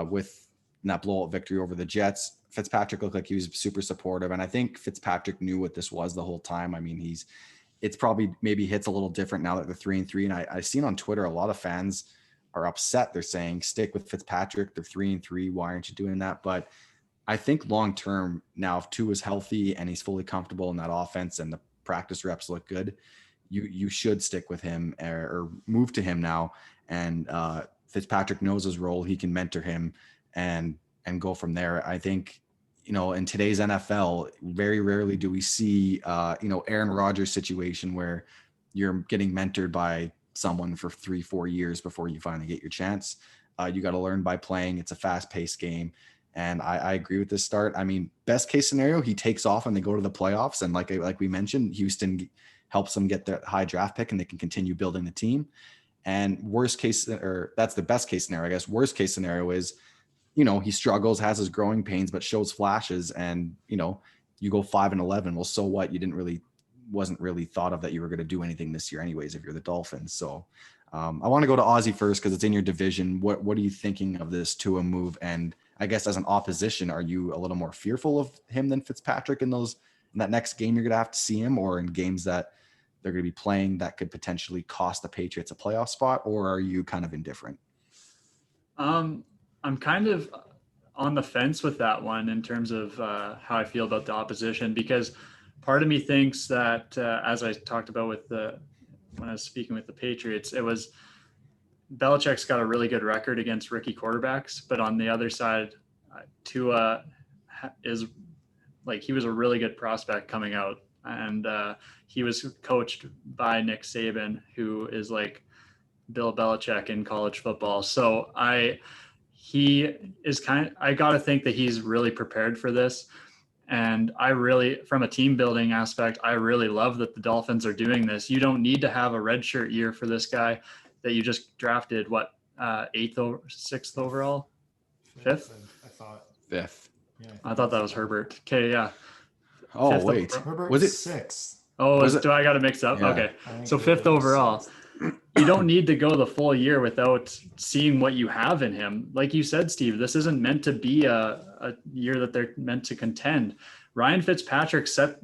with that blowout victory over the Jets. Fitzpatrick looked like he was super supportive, and I think Fitzpatrick knew what this was the whole time. I mean, it's probably maybe hits a little different now that they're 3-3. And I seen on Twitter a lot of fans are upset. They're saying stick with Fitzpatrick. They're 3-3. Why aren't you doing that? But I think long term now, if Tua is healthy and he's fully comfortable in that offense and the practice reps look good, you should stick with him or move to him now. And Fitzpatrick knows his role. He can mentor him and go from there. I think, in today's NFL, very rarely do we see, Aaron Rodgers situation where you're getting mentored by someone for 3-4 years before you finally get your chance. You got to learn by playing. It's a fast-paced game. And I agree with this start. I mean, best case scenario, he takes off and they go to the playoffs. And like we mentioned, Houston helps them get the high draft pick and they can continue building the team. And worst case, or that's the best case scenario, I guess. Worst case scenario is, he struggles, has his growing pains, but shows flashes. And, you go 5-11. Well, so what? Wasn't really thought of that you were going to do anything this year anyways, if you're the Dolphins. So I want to go to Ozzy first, because it's in your division. What are you thinking of this Tua move? And I guess as an opposition, are you a little more fearful of him than Fitzpatrick in that next game you're going to have to see him, or in games that they're going to be playing that could potentially cost the Patriots a playoff spot, or are you kind of indifferent? I'm kind of on the fence with that one in terms of how I feel about the opposition, because part of me thinks that as I talked about when I was speaking with the Patriots, it was Belichick's got a really good record against rookie quarterbacks, but on the other side, Tua is he was a really good prospect coming out, and he was coached by Nick Saban, who is like Bill Belichick in college football. So I got to think that he's really prepared for this. And from a team building aspect, I really love that the Dolphins are doing this. You don't need to have a redshirt year for this guy that you just drafted, 6th overall? 5th? I thought. 5th. Yeah, I thought that was Herbert. Okay, yeah. Oh, wait. Herbert was it 6th? Oh, do I got it mixed up? Yeah. Okay. So 5th overall. You don't need to go the full year without seeing what you have in him. Like you said, Steve, this isn't meant to be a year that they're meant to contend. Ryan Fitzpatrick set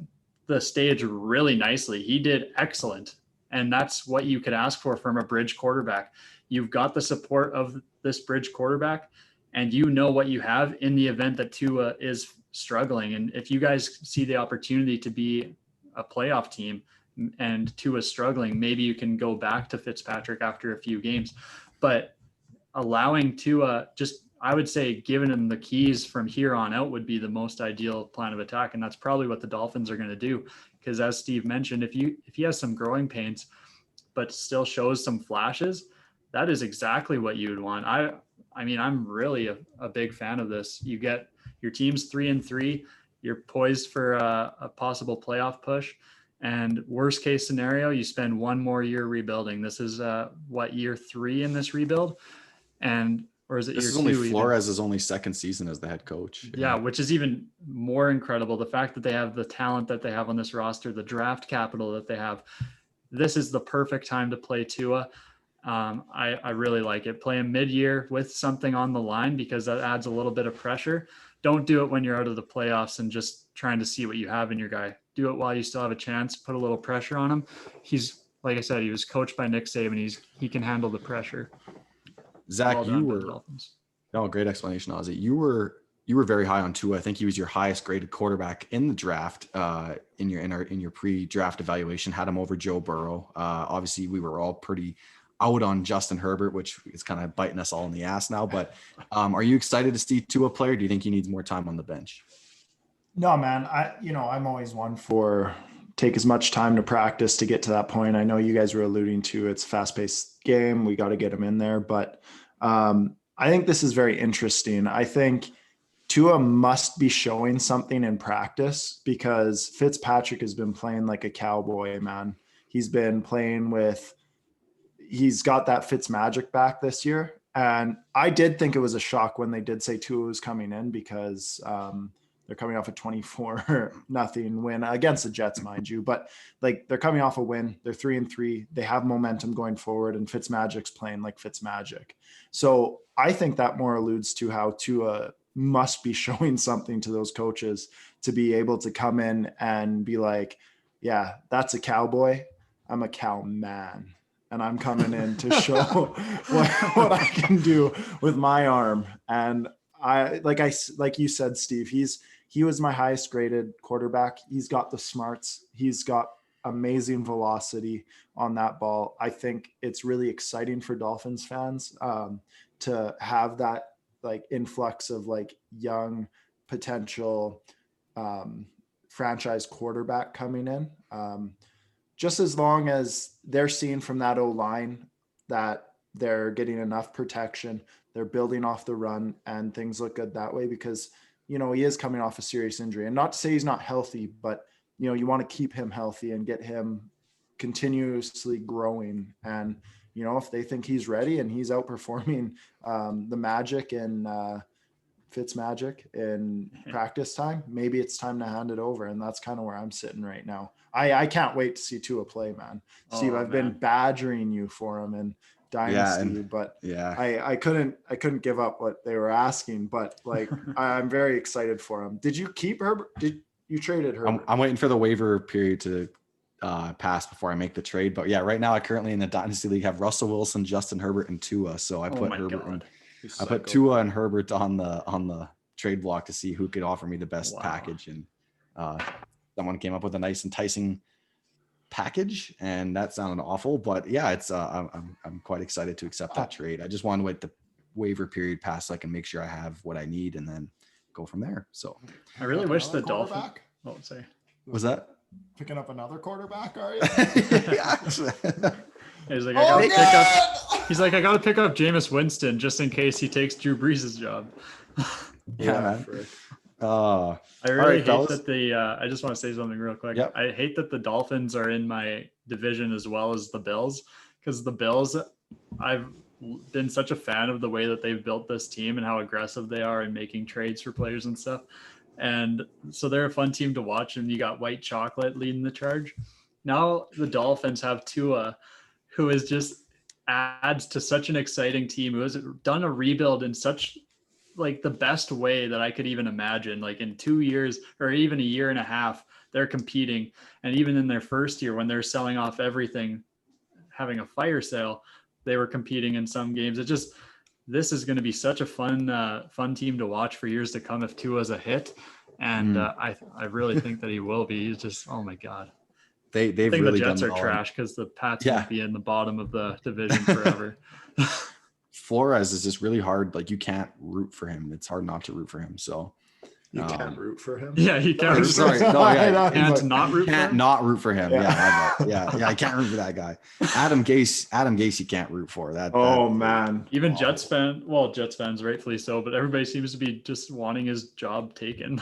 the stage really nicely. He did excellent. And that's what you could ask for from a bridge quarterback. You've got the support of this bridge quarterback, and you know what you have in the event that Tua is struggling. And if you guys see the opportunity to be a playoff team and Tua is struggling, maybe you can go back to Fitzpatrick after a few games. But allowing Tua, I would say giving him the keys from here on out would be the most ideal plan of attack. And that's probably what the Dolphins are going to do. Because as Steve mentioned, if he has some growing pains, but still shows some flashes, that is exactly what you would want. I mean, I'm really a big fan of this. You get your team's 3-3, you're poised for a possible playoff push. And worst case scenario, you spend one more year rebuilding. This is year 3 in this rebuild? Or is it year 2? This is only Flores' only second season as the head coach. Yeah, which is even more incredible. The fact that they have the talent that they have on this roster, the draft capital that they have. This is the perfect time to play Tua. I really like it. Play him mid-year with something on the line, because that adds a little bit of pressure. Don't do it when you're out of the playoffs and just trying to see what you have in your guy. Do it while you still have a chance. Put a little pressure on him. He's, like I said, he was coached by Nick Saban. He can handle the pressure. Zach, great explanation, Ozzy. You were very high on Tua. I think he was your highest graded quarterback in the draft. In your pre-draft evaluation, had him over Joe Burrow. Obviously, we were all pretty out on Justin Herbert, which is kind of biting us all in the ass now. But are you excited to see Tua play, or do you think he needs more time on the bench? No, man. I'm always one for take as much time to practice to get to that point. I know you guys were alluding to it's a fast-paced game. We got to get him in there. But I think this is very interesting. I think Tua must be showing something in practice, because Fitzpatrick has been playing like a cowboy, man. He's been playing he's got that Fitz magic back this year. And I did think it was a shock when they did say Tua was coming in, because they're coming off a 24-0 win against the Jets, mind you. But they're coming off a win. They're 3-3. They have momentum going forward, and Fitzmagic's playing like Fitzmagic. So I think that more alludes to how Tua must be showing something to those coaches to be able to come in and be like, yeah, that's a cowboy. I'm a cow man. And I'm coming in to show what I can do with my arm. And like you said, Steve, he was my highest graded quarterback. He's got the smarts. He's got amazing velocity on that ball. I think it's really exciting for Dolphins fans to have that like influx of like young potential franchise quarterback coming in. Just as long as they're seeing from that O-line that they're getting enough protection, they're building off the run, and things look good that way, because, you know, he is coming off a serious injury. And not to say he's not healthy, but, you know, you want to keep him healthy and get him continuously growing. And, you know, if they think he's ready and he's outperforming the Magic and Fitzmagic in practice time, maybe it's time to hand it over. And that's kind of where I'm sitting right now. I can't wait to see Tua play, man. Steve, I've been badgering you for him and Dynasty, but I couldn't give up what they were asking, but like I'm very excited for him. Did you keep Herbert? Did you traded Herbert? I'm waiting for the waiver period to pass before I make the trade. But yeah, right now I currently in the Dynasty League have Russell Wilson, Justin Herbert, and Tua. So I put I put Tua and Herbert on the trade block to see who could offer me the best package, and someone came up with a nice enticing package, and that sounded awful, but yeah, it's I'm quite excited to accept that trade. I just want to wait the waiver period pass so I can make sure I have what I need and then go from there. So I really wish the Dolphins. Oh, sorry. Was that picking up another quarterback? Are you? He's like, I gotta pick up Jameis Winston just in case he takes Drew Brees' job. Yeah, man. I really hate that I just want to say something real quick. Yep. I hate that the Dolphins are in my division as well as the Bills, because the Bills, I've been such a fan of the way that they've built this team and how aggressive they are in making trades for players and stuff. And so they're a fun team to watch, and you got White Chocolate leading the charge. Now the Dolphins have Tua, who is just adds to such an exciting team, who has done a rebuild in such like the best way that I could even imagine. Like in 2 years or even a year and a half, they're competing. And even in their first year, when they're selling off everything, having a fire sale, they were competing in some games. This is going to be such a fun team to watch for years to come if Tua's a hit. And I really think that he will be. He's just, oh my God. They've I think really the Jets done are trash because the Pats will be in the bottom of the division forever. Flores is just really hard. Like you can't root for him. It's hard not to root for him. So you can't root for him. Yeah, you can't. Not root for him. Yeah, I can't root for that guy. Adam Gase, you can't root for that. Man. Even Jets fans, rightfully so, but everybody seems to be just wanting his job taken.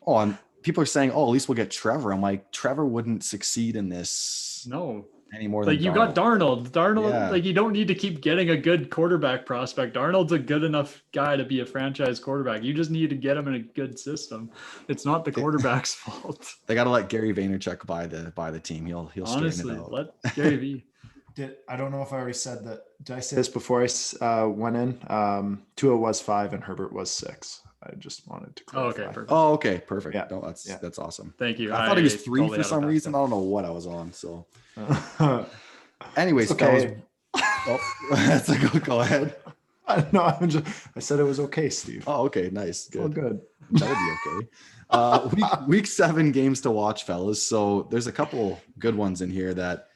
And people are saying, at least we'll get Trevor. I'm like, Trevor wouldn't succeed in this. No. Anymore than you got Darnold. Like you don't need to keep getting a good quarterback prospect. Darnold's a good enough guy to be a franchise quarterback. You just need to get him in a good system. It's not the quarterback's fault. They got to let Gary Vaynerchuk buy the team. He'll honestly straighten it out. Let Gary V. I don't know if I already said that. Did I say this before I went in? Tua was 5 and Herbert was 6. I just wanted to clarify. Okay, perfect. Yeah. No, that's awesome. Thank you. I thought he was 3 for some reason. I don't know what I was on. So, anyways, okay. That's a good. Go ahead. I said it was okay, Steve. Oh, okay, nice, good. All good. That would be okay. Week 7 games to watch, fellas. So there's a couple good ones in here that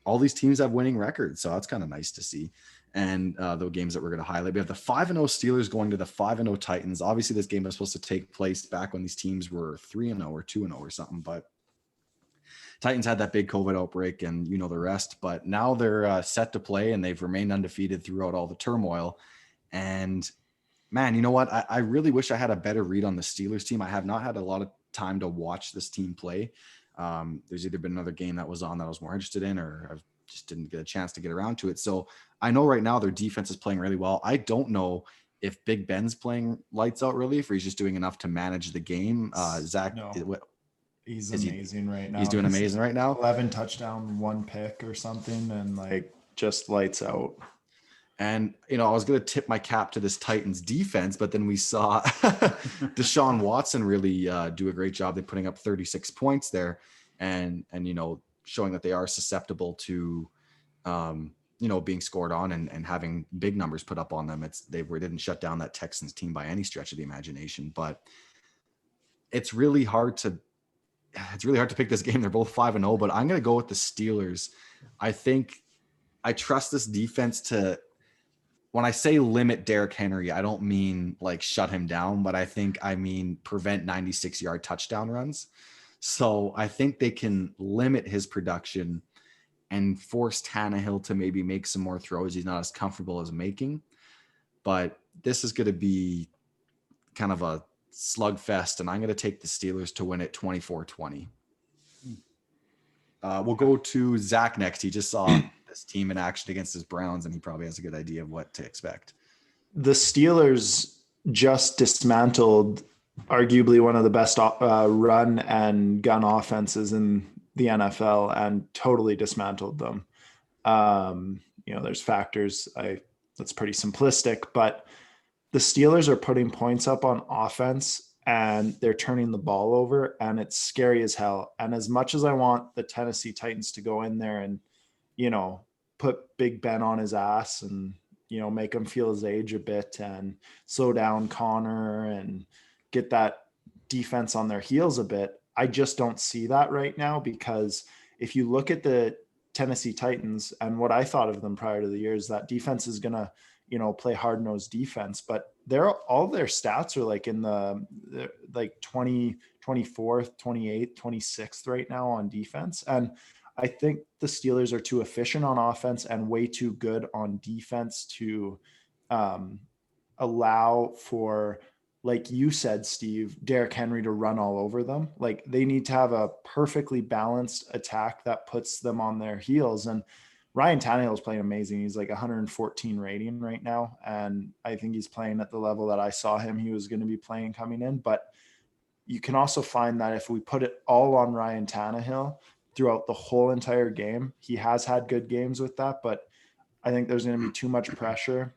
all these teams have winning records. So that's kind of nice to see. And the games that we're going to highlight, we have the 5-0 Steelers going to the 5-0 Titans. Obviously, this game was supposed to take place back when these teams were 3-0 or 2-0 or something, but Titans had that big COVID outbreak and you know the rest. But now they're set to play and they've remained undefeated throughout all the turmoil. And man, you know what? I really wish I had a better read on the Steelers team. I have not had a lot of time to watch this team play. There's either been another game that was on that I was more interested in, or I've just didn't get a chance to get around to it. So I know right now their defense is playing really well. I don't know if Big Ben's playing lights out relief or he's just doing enough to manage the game. Zach, no. He's amazing right now. He's doing amazing right now. 11 touchdown, 1 pick or something, and like just lights out. And, you know, I was going to tip my cap to this Titans defense, but then we saw Deshaun Watson really do a great job. They're putting up 36 points there and, you know, showing that they are susceptible to, you know, being scored on and having big numbers put up on them. They didn't shut down that Texans team by any stretch of the imagination, but it's really hard to, it's really hard to pick this game. They're both 5-0, but I'm going to go with the Steelers. I think I trust this defense to, when I say limit Derrick Henry, I don't mean like shut him down, but I mean prevent 96-yard touchdown runs. So I think they can limit his production and force Tannehill to maybe make some more throws he's not as comfortable as making. But this is going to be kind of a slugfest, and I'm going to take the Steelers to win it 24-20. We'll go to Zach next. He just saw this team in action against his Browns, and he probably has a good idea of what to expect. The Steelers just dismantled arguably one of the best run and gun offenses in the NFL and totally dismantled them. There's factors. That's pretty simplistic, but the Steelers are putting points up on offense and they're turning the ball over, and it's scary as hell. And as much as I want the Tennessee Titans to go in there and, put Big Ben on his ass and, make him feel his age a bit and slow down Connor and get that defense on their heels a bit, I just don't see that right now, because if you look at the Tennessee Titans and what I thought of them prior to the year is that defense is going to, play hard-nosed defense, but all their stats are like in the 20, 24th, 28th, 26th right now on defense. And I think the Steelers are too efficient on offense and way too good on defense to allow for, like you said, Steve, Derrick Henry to run all over them. Like, they need to have a perfectly balanced attack that puts them on their heels. And Ryan Tannehill is playing amazing. He's like 114 rating right now. And I think he's playing at the level that I saw he was going to be playing coming in. But you can also find that if we put it all on Ryan Tannehill throughout the whole entire game, he has had good games with that, but I think there's going to be too much pressure.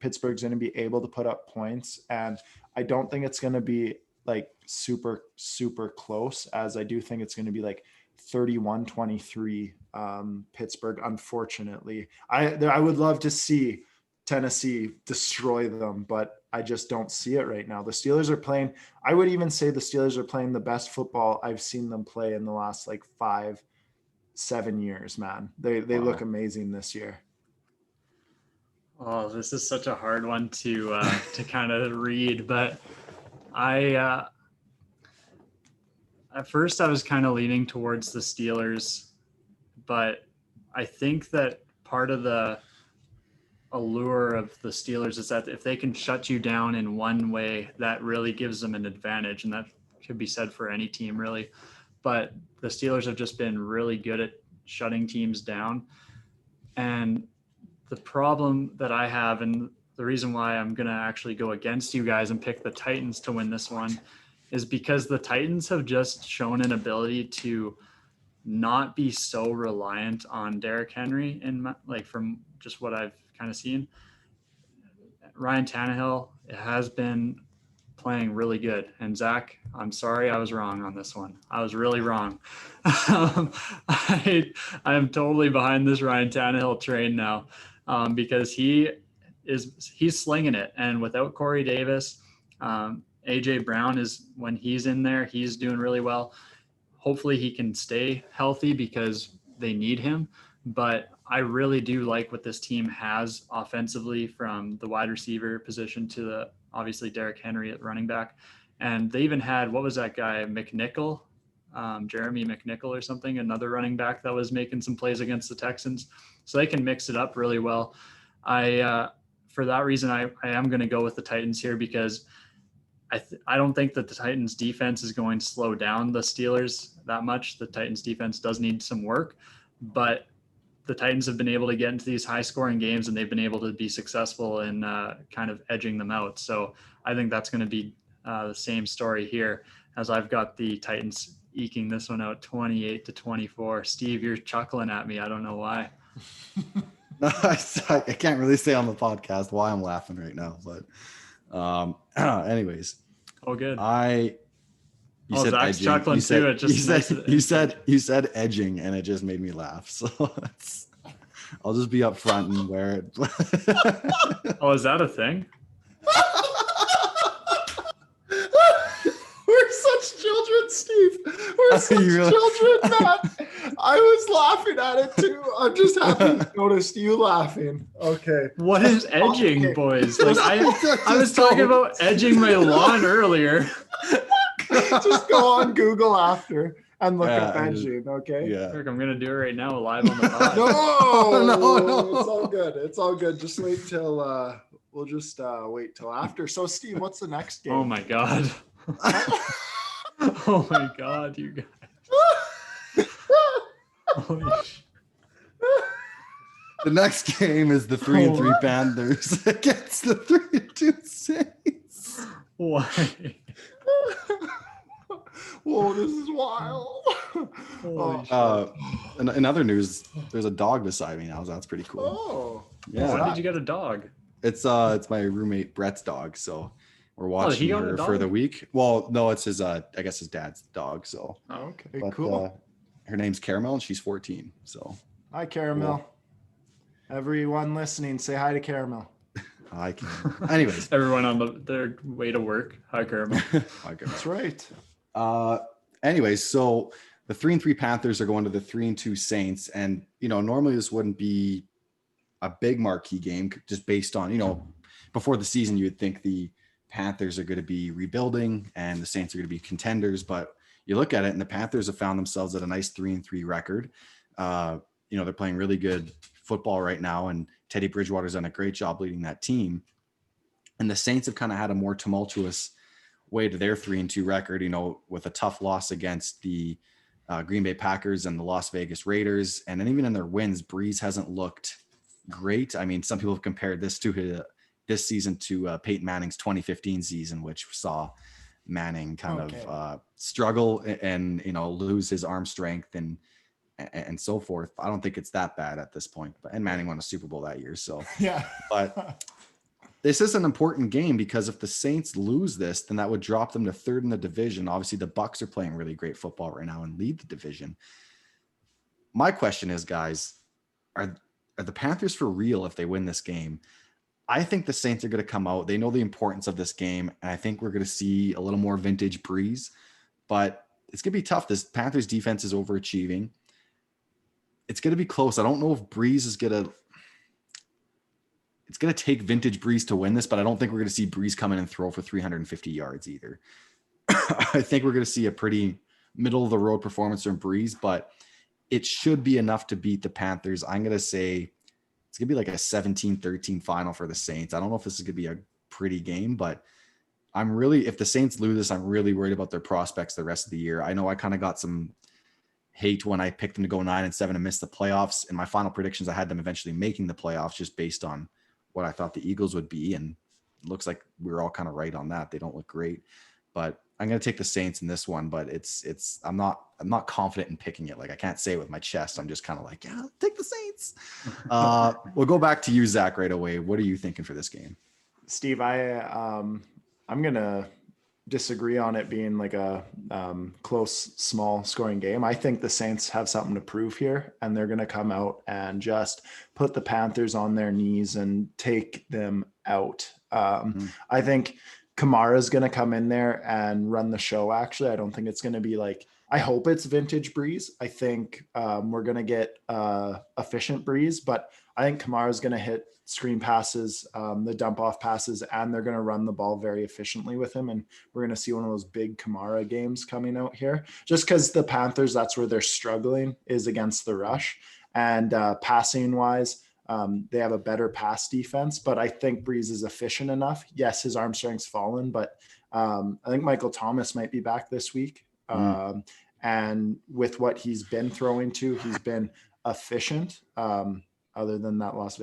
Pittsburgh's going to be able to put up points, and I don't think it's going to be like super, super close, as I do think it's going to be like 31-23 Pittsburgh. Unfortunately, I would love to see Tennessee destroy them, but I just don't see it right now. The Steelers are playing, I would even say the Steelers are playing the best football I've seen them play in the last like 5-7 years, man. They look amazing this year. Oh, this is such a hard one to kind of read, but at first I was kind of leaning towards the Steelers, but I think that part of the allure of the Steelers is that if they can shut you down in one way, that really gives them an advantage, and that could be said for any team really. But the Steelers have just been really good at shutting teams down, and the problem that I have, and the reason why I'm going to actually go against you guys and pick the Titans to win this one, is because the Titans have just shown an ability to not be so reliant on Derrick Henry, from just what I've kind of seen. Ryan Tannehill has been playing really good. And Zach, I'm sorry, I was wrong on this one. I was really wrong. I am totally behind this Ryan Tannehill train now, because he's slinging it. And without Corey Davis, AJ Brown when he's in there, he's doing really well. Hopefully he can stay healthy because they need him. But I really do like what this team has offensively, from the wide receiver position to obviously Derrick Henry at running back. And they even had, what was that guy, McNichol, Jeremy McNichol or something, another running back that was making some plays against the Texans. So they can mix it up really well. For that reason, I am going to go with the Titans here, because I don't think that the Titans defense is going to slow down the Steelers that much. The Titans defense does need some work, but the Titans have been able to get into these high scoring games, and they've been able to be successful in kind of edging them out. So I think that's going to be the same story here, as I've got the Titans eking this one out 28-24. Steve, you're chuckling at me. I don't know why. No, I can't really say on the podcast why I'm laughing right now, but anyways. Oh, good. You said Zach's edging. chuckling too. It just you said edging, and it just made me laugh. So I'll just be up front and wear it. Oh, is that a thing? We're such children, Steve, we're such children, man. I was laughing at it too. I'm just happy to notice you laughing. Okay. What is edging, Okay. boys? Like I was talking about edging my lawn earlier. Just go on Google after and look up edging, okay? Yeah. Look, I'm gonna do it right now live on the pod. No, it's all good. It's all good. Just wait till we'll just wait till after. So Steve, what's the next game? Oh my god. Oh my god, you guys. Holy shit. The next game is the 3-3 Panthers against the 3-2 Saints. Why? Whoa, this is wild. Holy shit. In other news, there's a dog beside me now, so that's pretty cool. Oh, Yeah. Why did you get a dog? It's my roommate Brett's dog, so we're watching her for the week. Well, no, it's his I guess his dad's dog. So okay, but, cool. Her name's Caramel and she's 14. So hi, Caramel. Cool. Everyone listening, say hi to Caramel. Hi, Caramel. Anyways, everyone on their way to work. Hi, Caramel. Hi, Caramel. That's right. Anyways, so the 3-3 Panthers are going to the 3-2 Saints, and normally this wouldn't be a big marquee game just based on before the season you would think the Panthers are going to be rebuilding and the Saints are going to be contenders, but you look at it and the Panthers have found themselves at a nice 3-3 record. They're playing really good football right now, and Teddy Bridgewater's done a great job leading that team. And the Saints have kind of had a more tumultuous way to their 3-2 record, with a tough loss against the Green Bay Packers and the Las Vegas Raiders. And then even in their wins, Breeze hasn't looked great. I mean, some people have compared this season to Peyton Manning's 2015 season, which saw Manning kind of struggle and lose his arm strength and so forth. I don't think it's that bad at this point, and Manning won a Super Bowl that year. So yeah, but this is an important game because if the Saints lose this, then that would drop them to third in the division. Obviously, the Bucs are playing really great football right now and lead the division. My question is, guys, are the Panthers for real if they win this game? I think the Saints are going to come out. They know the importance of this game, and I think we're going to see a little more vintage Breeze, but it's going to be tough. This Panthers defense is overachieving. It's going to be close. I don't know if Breeze is going to – it's going to take vintage Breeze to win this, but I don't think we're going to see Breeze come in and throw for 350 yards either. I think we're going to see a pretty middle-of-the-road performance from Breeze, but it should be enough to beat the Panthers. I'm going to say it's going to be like a 17-13 final for the Saints. I don't know if this is going to be a pretty game, but if the Saints lose this, I'm really worried about their prospects the rest of the year. I know I kind of got some hate when I picked them to go 9-7 and miss the playoffs. In my final predictions, I had them eventually making the playoffs just based on what I thought the Eagles would be. And it looks like we were all kind of right on that. They don't look great, but I'm going to take the Saints in this one, but I'm not confident in picking it. Like I can't say it with my chest. I'm just kind of like, yeah, I'll take the Saints. We'll go back to you, Zach, right away. What are you thinking for this game? Steve, I'm going to disagree on it being like a close, small scoring game. I think the Saints have something to prove here, and they're going to come out and just put the Panthers on their knees and take them out. I think Kamara's going to come in there and run the show. Actually, I don't think it's going to be like, I hope it's vintage Breeze. I think we're going to get efficient Breeze, but I think Kamara's going to hit screen passes, the dump off passes, and they're going to run the ball very efficiently with him. And we're going to see one of those big Kamara games coming out here, just because the Panthers, that's where they're struggling, is against the rush. And passing wise, they have a better pass defense, but I think Breeze is efficient enough. Yes, his arm strength's fallen, but I think Michael Thomas might be back this week. And with what he's been throwing to, he's been efficient. Other than that Las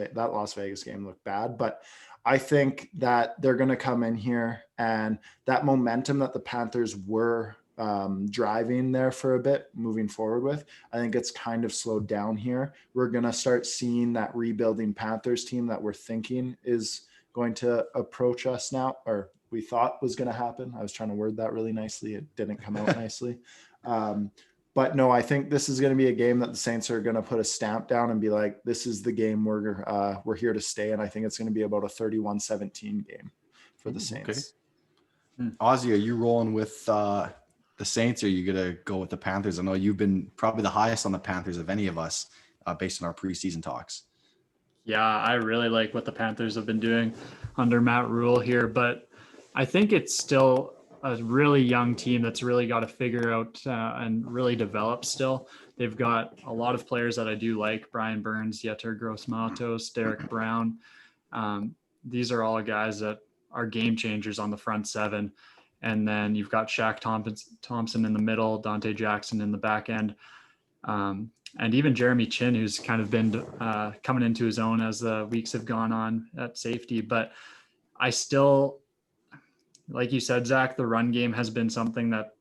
Vegas game looked bad, but I think that they're going to come in here, and that momentum that the Panthers were driving there for a bit moving forward with, I think it's kind of slowed down here. We're going to start seeing that rebuilding Panthers team that we're thinking is going to approach us now, or we thought was going to happen. I was trying to word that really nicely. It didn't come out nicely. But no, I think this is going to be a game that the Saints are going to put a stamp down and be like, this is the game we're here to stay. And I think it's going to be about a 31-17 game for the Saints. Okay. Ozzy, are you rolling with the Saints, or are you going to go with the Panthers? I know you've been probably the highest on the Panthers of any of us based on our preseason talks. Yeah, I really like what the Panthers have been doing under Matt Rule here, but I think it's still a really young team that's really got to figure out and really develop still. They've got a lot of players that I do like: Brian Burns, Yetur Gross-Matos, Derek Brown. These are all guys that are game changers on the front seven. And then you've got Shaq Thompson in the middle, Dante Jackson in the back end. And even Jeremy Chin, who's kind of been coming into his own as the weeks have gone on at safety. But I still, like you said, Zach, the run game has been something that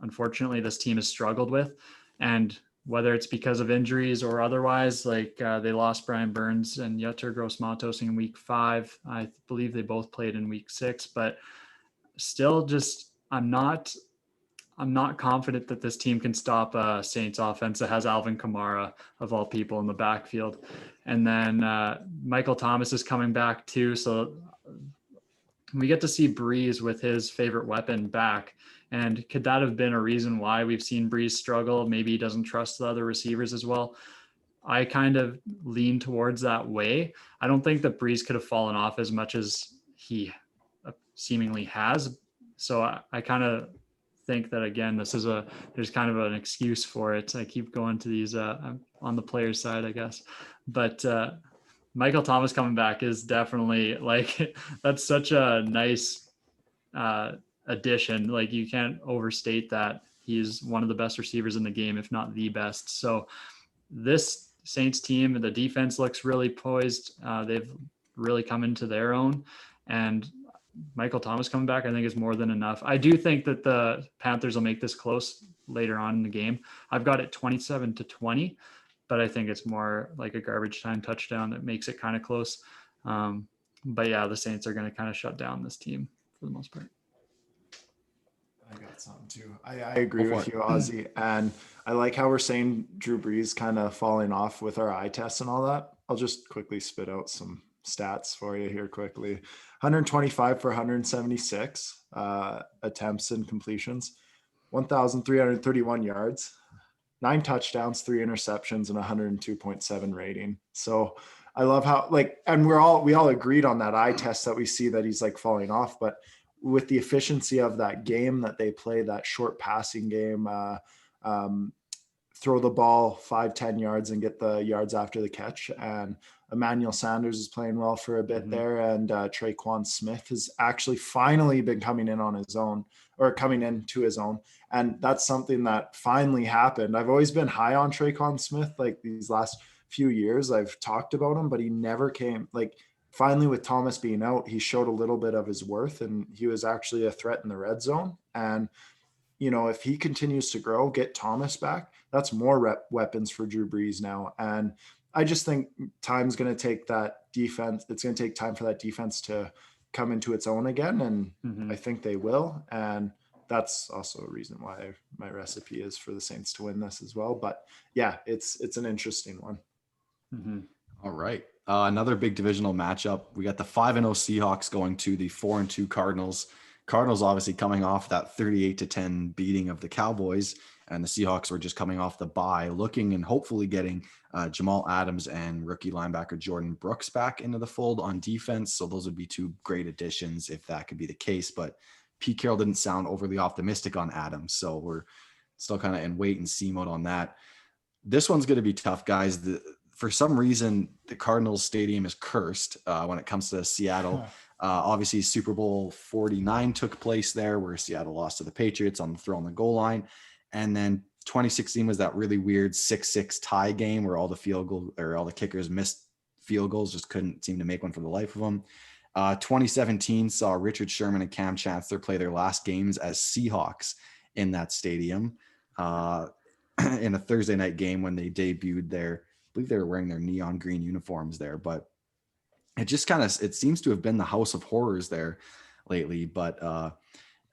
unfortunately this team has struggled with. And whether it's because of injuries or otherwise, like they lost Brian Burns and Yetur Gross-Matos in week 5. I believe they both played in week 6, but still just I'm not confident that this team can stop a Saints offense that has Alvin Kamara of all people in the backfield. And then Michael Thomas is coming back too. So we get to see Breeze with his favorite weapon back. And could that have been a reason why we've seen Breeze struggle? Maybe he doesn't trust the other receivers as well. I kind of lean towards that way. I don't think that Breeze could have fallen off as much as he seemingly has. So I kind of think that, again, there's kind of an excuse for it. I keep going to these on the players side, I guess, but Michael Thomas coming back is definitely like, that's such a nice addition. Like, you can't overstate that. He's one of the best receivers in the game, if not the best. So this Saints team, the defense looks really poised. They've really come into their own, and Michael Thomas coming back, I think, is more than enough. I do think that the Panthers will make this close later on in the game. I've got it 27-20, but I think it's more like a garbage time touchdown that makes it kind of close. But yeah, the Saints are going to kind of shut down this team for the most part. I got something too. I agree with you, Ozzy. And I like how we're saying Drew Brees kind of falling off with our eye tests and all that. I'll just quickly spit out some stats for you here quickly. 125 for 176 attempts and completions, 1,331 yards, 9 touchdowns, 3 interceptions, and 102.7 rating. So I love how, like, and we all agreed on that eye test that we see that he's like falling off, but with the efficiency of that game that they play, that short passing game, throw the ball 5-10 yards and get the yards after the catch. And Emmanuel Sanders is playing well for a bit there. And Traquan Smith has actually finally been coming in on his own, or coming into his own. And that's something that finally happened. I've always been high on Traquan Smith. Like, these last few years I've talked about him, but he never came. Like, finally, with Thomas being out, he showed a little bit of his worth, and he was actually a threat in the red zone. And, you know, if he continues to grow, get Thomas back, that's more weapons for Drew Brees now. And I just think time's going to take that defense. It's going to take time for that defense to come into its own again. And I think they will. And that's also a reason why my recipe is for the Saints to win this as well. But yeah, it's an interesting one. All right. Another big divisional matchup. We got the 5-0 Seahawks going to the 4-2 Cardinals. Cardinals obviously coming off that 38-10 beating of the Cowboys, and the Seahawks were just coming off the bye, looking and hopefully getting Jamal Adams and rookie linebacker Jordan Brooks back into the fold on defense. So those would be 2 great additions if that could be the case. But Pete Carroll didn't sound overly optimistic on Adams, so we're still kind of in wait and see mode on that. This one's going to be tough, guys. For some reason, the Cardinals stadium is cursed when it comes to Seattle. Obviously, Super Bowl 49 took place there, where Seattle lost to the Patriots on the throw on the goal line. And then 2016 was that really weird 6-6 tie game where all the kickers missed field goals, just couldn't seem to make one for the life of them. 2017 saw Richard Sherman and Cam Chancellor play their last games as Seahawks in that stadium in a Thursday night game when they debuted I believe they were wearing their neon green uniforms there, but it just it seems to have been the house of horrors there lately. But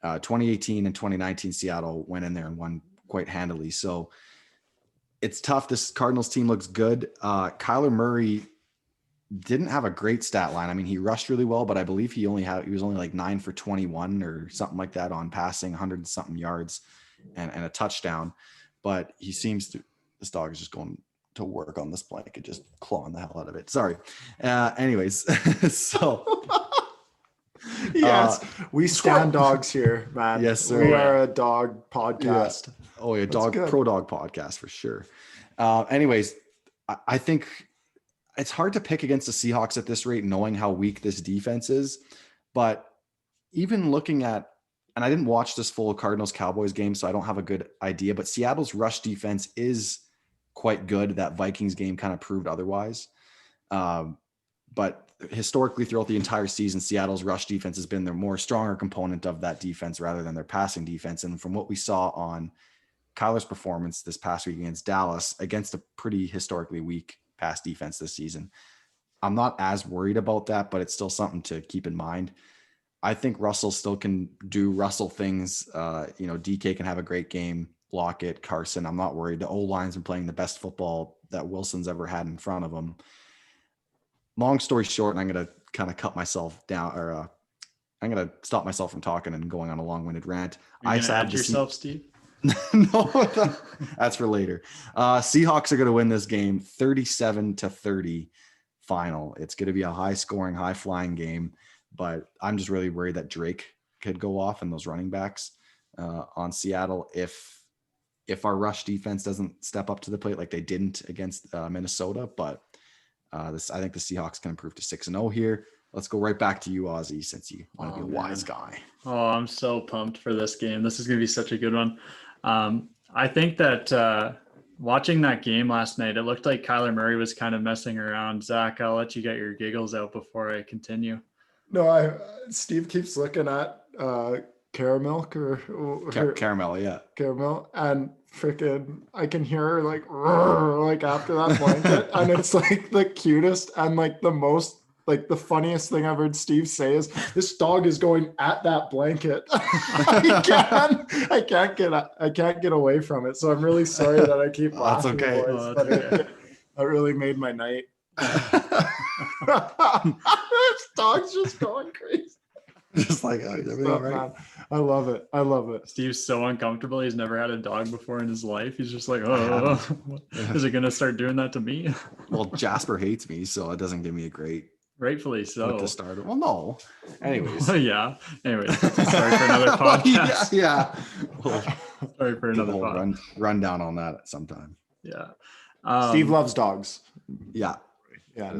2018 and 2019, Seattle went in there and won quite handily. So it's tough. This Cardinals team looks good. Kyler Murray didn't have a great stat line. I mean, he rushed really well, but I believe he was only like 9 for 21 or something like that on passing, 100 and something yards. and a touchdown. But this dog is just going to work on this blanket, just clawing the hell out of it. Sorry. Anyways, so yes, we stand dogs here, man. Yes, sir. We are a dog podcast. Yeah. Oh, yeah, That's good. pro dog podcast for sure. Anyways, I think it's hard to pick against the Seahawks at this rate, knowing how weak this defense is. But even looking at, and I didn't watch this full Cardinals-Cowboys game, so I don't have a good idea, but Seattle's rush defense is quite good. That Vikings game kind of proved otherwise. But historically, throughout the entire season, Seattle's rush defense has been their more stronger component of that defense rather than their passing defense. And from what we saw on Kyler's performance this past week against Dallas, against a pretty historically weak pass defense this season, I'm not as worried about that, but it's still something to keep in mind. I think Russell still can do Russell things. DK can have a great game. Lockett, Carson, I'm not worried. The O-line's been playing the best football that Wilson's ever had in front of him. Long story short, and I'm going to kind of cut myself down, or I'm going to stop myself from talking and going on a long-winded rant. You're going to add yourself, Steve? No, that's for later. Seahawks are going to win this game 37-30 final. It's going to be a high-scoring, high-flying game, but I'm just really worried that Drake could go off and those running backs on Seattle if our rush defense doesn't step up to the plate like they didn't against Minnesota. But I think the Seahawks can improve to 6-0 here. Let's go right back to you, Ozzy, since you want to be a wise guy. Oh, I'm so pumped for this game. This is going to be such a good one. I think that watching that game last night, it looked like Kyler Murray was kind of messing around. Zach, I'll let you get your giggles out before I continue. No, Steve keeps looking at Caramel Caramel, yeah. Caramel, and freaking I can hear her like after that blanket, and it's like the cutest and like the most like the funniest thing I've heard Steve say is this dog is going at that blanket. I can't get away from it. So I'm really sorry that I keep laughing. That's okay. Boys, but it really made my night. This dog's just going crazy. Just like everything right. Man. I love it. Steve's so uncomfortable. He's never had a dog before in his life. He's just like, oh, is it going to start doing that to me? Well, Jasper hates me, so it doesn't give me a great. Rightfully so. With the starter. Well, no. Anyways. Yeah. Anyways, sorry for another podcast. Yeah. Sorry for another rundown on that sometime. Yeah. Steve loves dogs. Yeah. Yeah.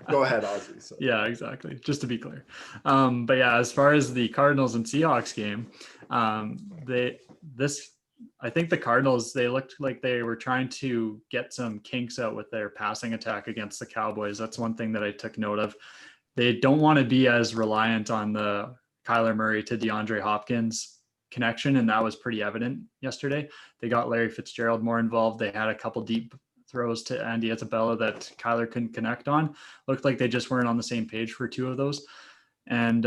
Go ahead, Ozzy. So. Yeah, exactly. Just to be clear. But yeah, as far as the Cardinals and Seahawks game, I think the Cardinals, they looked like they were trying to get some kinks out with their passing attack against the Cowboys. That's one thing that I took note of. They don't want to be as reliant on the Kyler Murray to DeAndre Hopkins connection, and that was pretty evident yesterday. They got Larry Fitzgerald more involved. They had a couple deep throws to Andy Isabella that Kyler couldn't connect on. Looked like they just weren't on the same page for two of those. And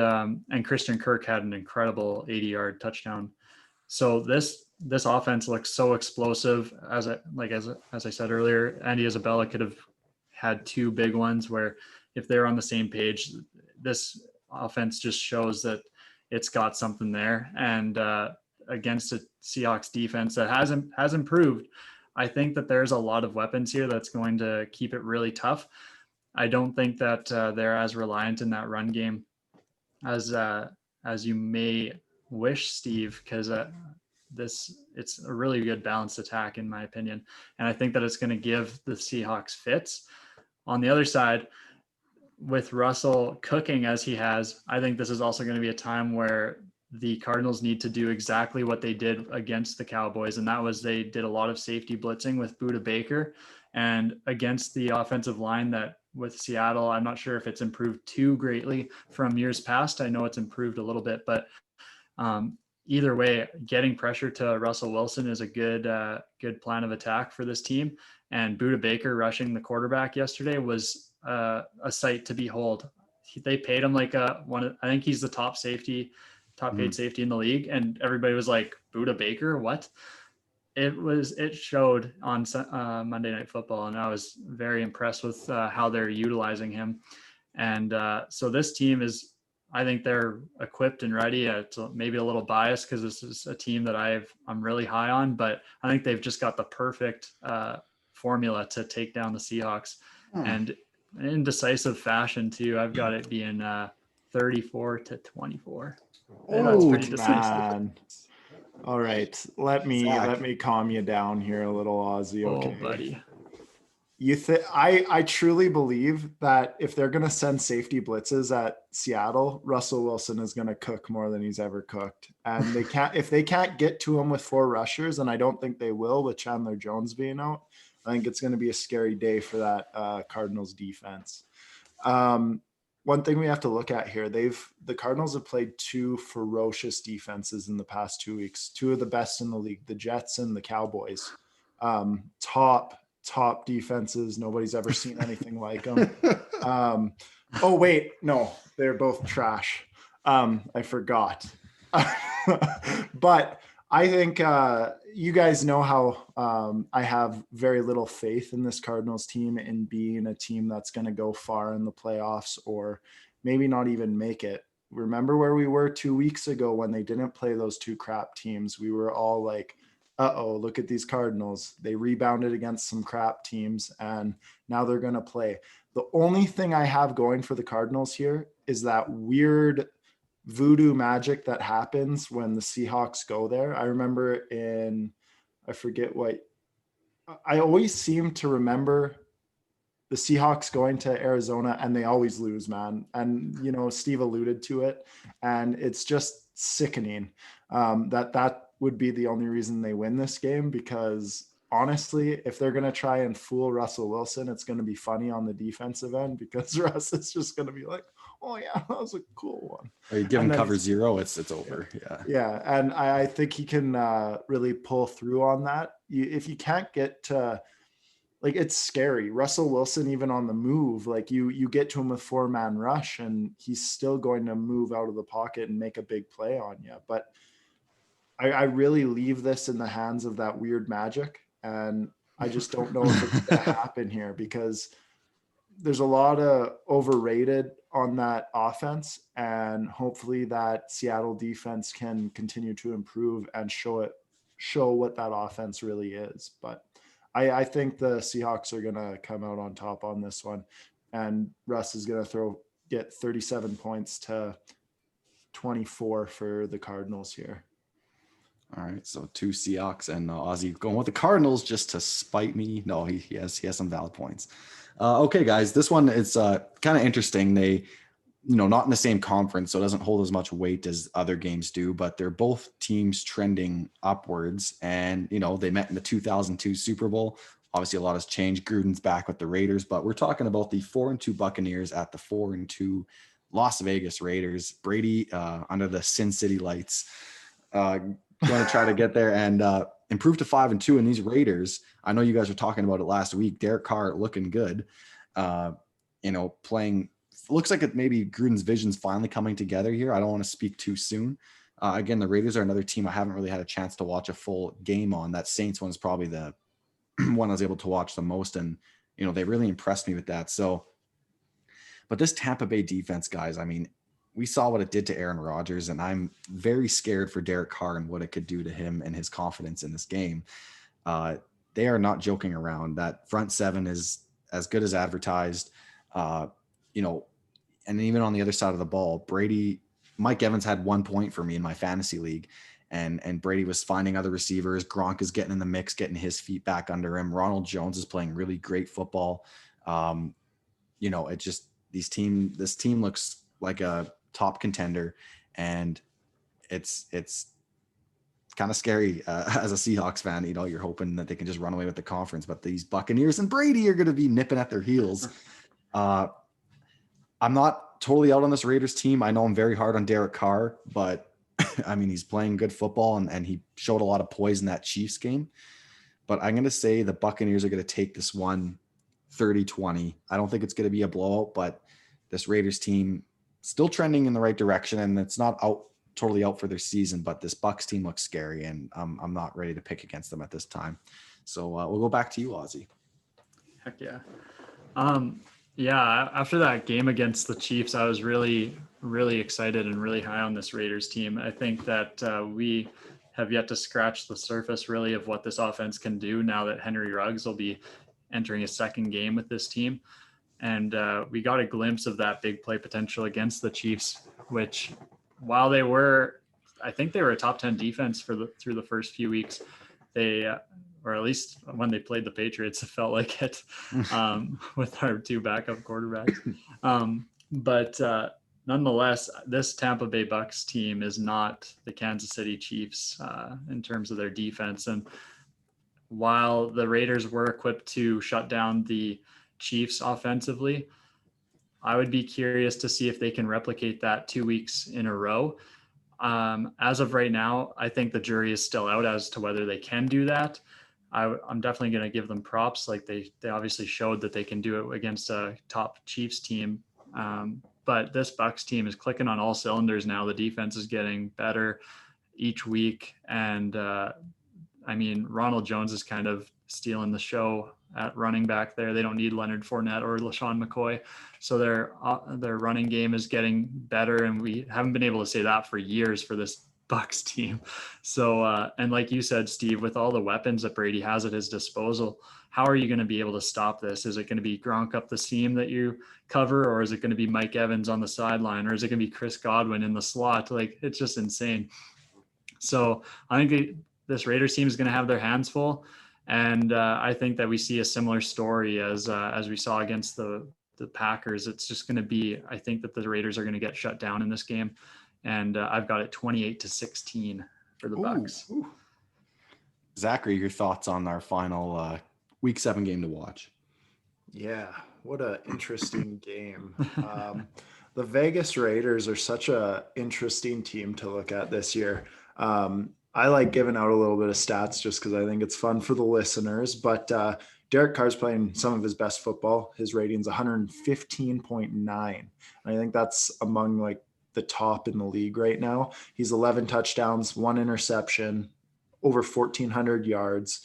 Christian Kirk had an incredible 80-yard touchdown. So this offense looks so explosive. As I said earlier, Andy Isabella could have had two big ones where if they're on the same page, this offense just shows that it's got something there. And against a Seahawks defense that has improved, I think that there's a lot of weapons here that's going to keep it really tough. I don't think that they're as reliant in that run game as you may wish, Steve, because it's a really good balanced attack in my opinion, and I think that it's going to give the Seahawks fits. On the other side, with Russell cooking as he has, I think this is also going to be a time where the Cardinals need to do exactly what they did against the Cowboys, and that was they did a lot of safety blitzing with Budda Baker, and against the offensive line that with Seattle, I'm not sure if it's improved too greatly from years past. I know it's improved a little bit, but either way, getting pressure to Russell Wilson is a good plan of attack for this team. And Budda Baker rushing the quarterback yesterday was a sight to behold. They paid him like I think he's the top paid safety in the league, and everybody was like, Budda Baker, what? It showed on Monday Night Football, and I was very impressed with how they're utilizing him. And so this team is I think they're equipped and ready. It's maybe a little biased because this is a team that I'm really high on, but I think they've just got the perfect formula to take down the Seahawks, and in decisive fashion too. I've got it being 34-24. That's pretty decisive. Man. All right, let me calm you down here a little, Ozzy. Okay, buddy. I truly believe that if they're going to send safety blitzes at Seattle, Russell Wilson is going to cook more than he's ever cooked. And if they can't get to him with 4 rushers, and I don't think they will with Chandler Jones being out, I think it's going to be a scary day for that Cardinals defense. One thing we have to look at here, the Cardinals have played 2 ferocious defenses in the past 2 weeks, 2 of the best in the league, the Jets and the Cowboys. Top defenses. Nobody's ever seen anything like them. Oh wait, no, they're both trash. I forgot. But I think you guys know how I have very little faith in this Cardinals team in being a team that's going to go far in the playoffs or maybe not even make it. Remember where we were 2 weeks ago when they didn't play those 2 crap teams? We were all like, uh-oh, look at these Cardinals. They rebounded against some crap teams, and now they're going to play. The only thing I have going for the Cardinals here is that weird voodoo magic that happens when the Seahawks go there. I remember I always seem to remember the Seahawks going to Arizona and they always lose, man. And, Steve alluded to it, and it's just sickening that would be the only reason they win this game, because honestly, if they're going to try and fool Russell Wilson, it's going to be funny on the defensive end, because Russ is just going to be like, oh yeah, that was a cool one. Are you giving cover 0? It's over. Yeah. And I think he can really pull through on that. If you can't get to, it's scary. Russell Wilson, even on the move, you get to him with 4-man rush and he's still going to move out of the pocket and make a big play on you. But I really leave this in the hands of that weird magic. And I just don't know if it's going to happen here, because there's a lot of overrated on that offense, and hopefully that Seattle defense can continue to improve and show what that offense really is. But I think the Seahawks are going to come out on top on this one, and Russ is going to get 37 points to 24 for the Cardinals here. All right, so 2 Seahawks and Ozzy going with the Cardinals just to spite me. No, he has some valid points. Okay, guys, this one is kind of interesting. They, not in the same conference, so it doesn't hold as much weight as other games do, but they're both teams trending upwards. And, they met in the 2002 Super Bowl. Obviously, a lot has changed. Gruden's back with the Raiders, but we're talking about the 4-2 Buccaneers at the 4-2 Las Vegas Raiders. Brady under the Sin City lights. Going to try to get there and improve to 5-2. And these Raiders, I know you guys were talking about it last week. Derek Carr looking good, playing. Looks like it maybe Gruden's vision's finally coming together here. I don't want to speak too soon. Again, the Raiders are another team I haven't really had a chance to watch a full game on. That Saints one is probably the one I was able to watch the most, and they really impressed me with that. So, but this Tampa Bay defense, guys, I mean, we saw what it did to Aaron Rodgers, and I'm very scared for Derek Carr and what it could do to him and his confidence in this game. They are not joking around. That front 7 is as good as advertised. And even on the other side of the ball, Mike Evans had 1 point for me in my fantasy league, and Brady was finding other receivers. Gronk is getting in the mix, getting his feet back under him. Ronald Jones is playing really great football. It just this team looks like a top contender, and it's kind of scary as a Seahawks fan. You're hoping that they can just run away with the conference, but these Buccaneers and Brady are going to be nipping at their heels. I'm not totally out on this Raiders team. I know I'm very hard on Derek Carr, but I mean, he's playing good football and he showed a lot of poise in that Chiefs game. But I'm going to say the Buccaneers are going to take this one 30-20. I don't think it's going to be a blowout, but this Raiders team still trending in the right direction, and it's not totally out for their season, but this Bucs team looks scary, and I'm not ready to pick against them at this time. So we'll go back to you, Ozzy. Heck yeah. Yeah, after that game against the Chiefs, I was really really excited and really high on this Raiders team. I think that we have yet to scratch the surface really of what this offense can do now that Henry Ruggs will be entering his second game with this team. And we got a glimpse of that big play potential against the Chiefs, which while I think they were a top 10 defense through the first few weeks. They, or at least when they played the Patriots, it felt like it with our two backup quarterbacks. But nonetheless, this Tampa Bay Bucks team is not the Kansas City Chiefs in terms of their defense. And while the Raiders were equipped to shut down the Chiefs offensively, I would be curious to see if they can replicate that 2 weeks in a row. As of right now, I think the jury is still out as to whether they can do that. I'm definitely going to give them props. Like they obviously showed that they can do it against a top Chiefs team. But this Bucks team is clicking on all cylinders now. The defense is getting better each week. And I mean, Ronald Jones is kind of stealing the show at running back there. They don't need Leonard Fournette or LaShawn McCoy. So their running game is getting better. And we haven't been able to say that for years for this Bucks team. So, and like you said, Steve, with all the weapons that Brady has at his disposal, how are you going to be able to stop this? Is it going to be Gronk up the seam that you cover, or is it going to be Mike Evans on the sideline, or is it going to be Chris Godwin in the slot? Like, it's just insane. So I think this Raiders team is going to have their hands full. And I think that we see a similar story as we saw against the Packers. It's just going to be, I think that the Raiders are going to get shut down in this game. And I've got it 28-16 for the Bucks. Ooh. Zachary, your thoughts on our final Week 7 game to watch? Yeah, what an interesting game. The Vegas Raiders are such an interesting team to look at this year. I like giving out a little bit of stats just because I think it's fun for the listeners. But Derek Carr's playing some of his best football. His rating's 115.9. I think that's among like the top in the league right now. He's 11 touchdowns, 1 interception, over 1,400 yards,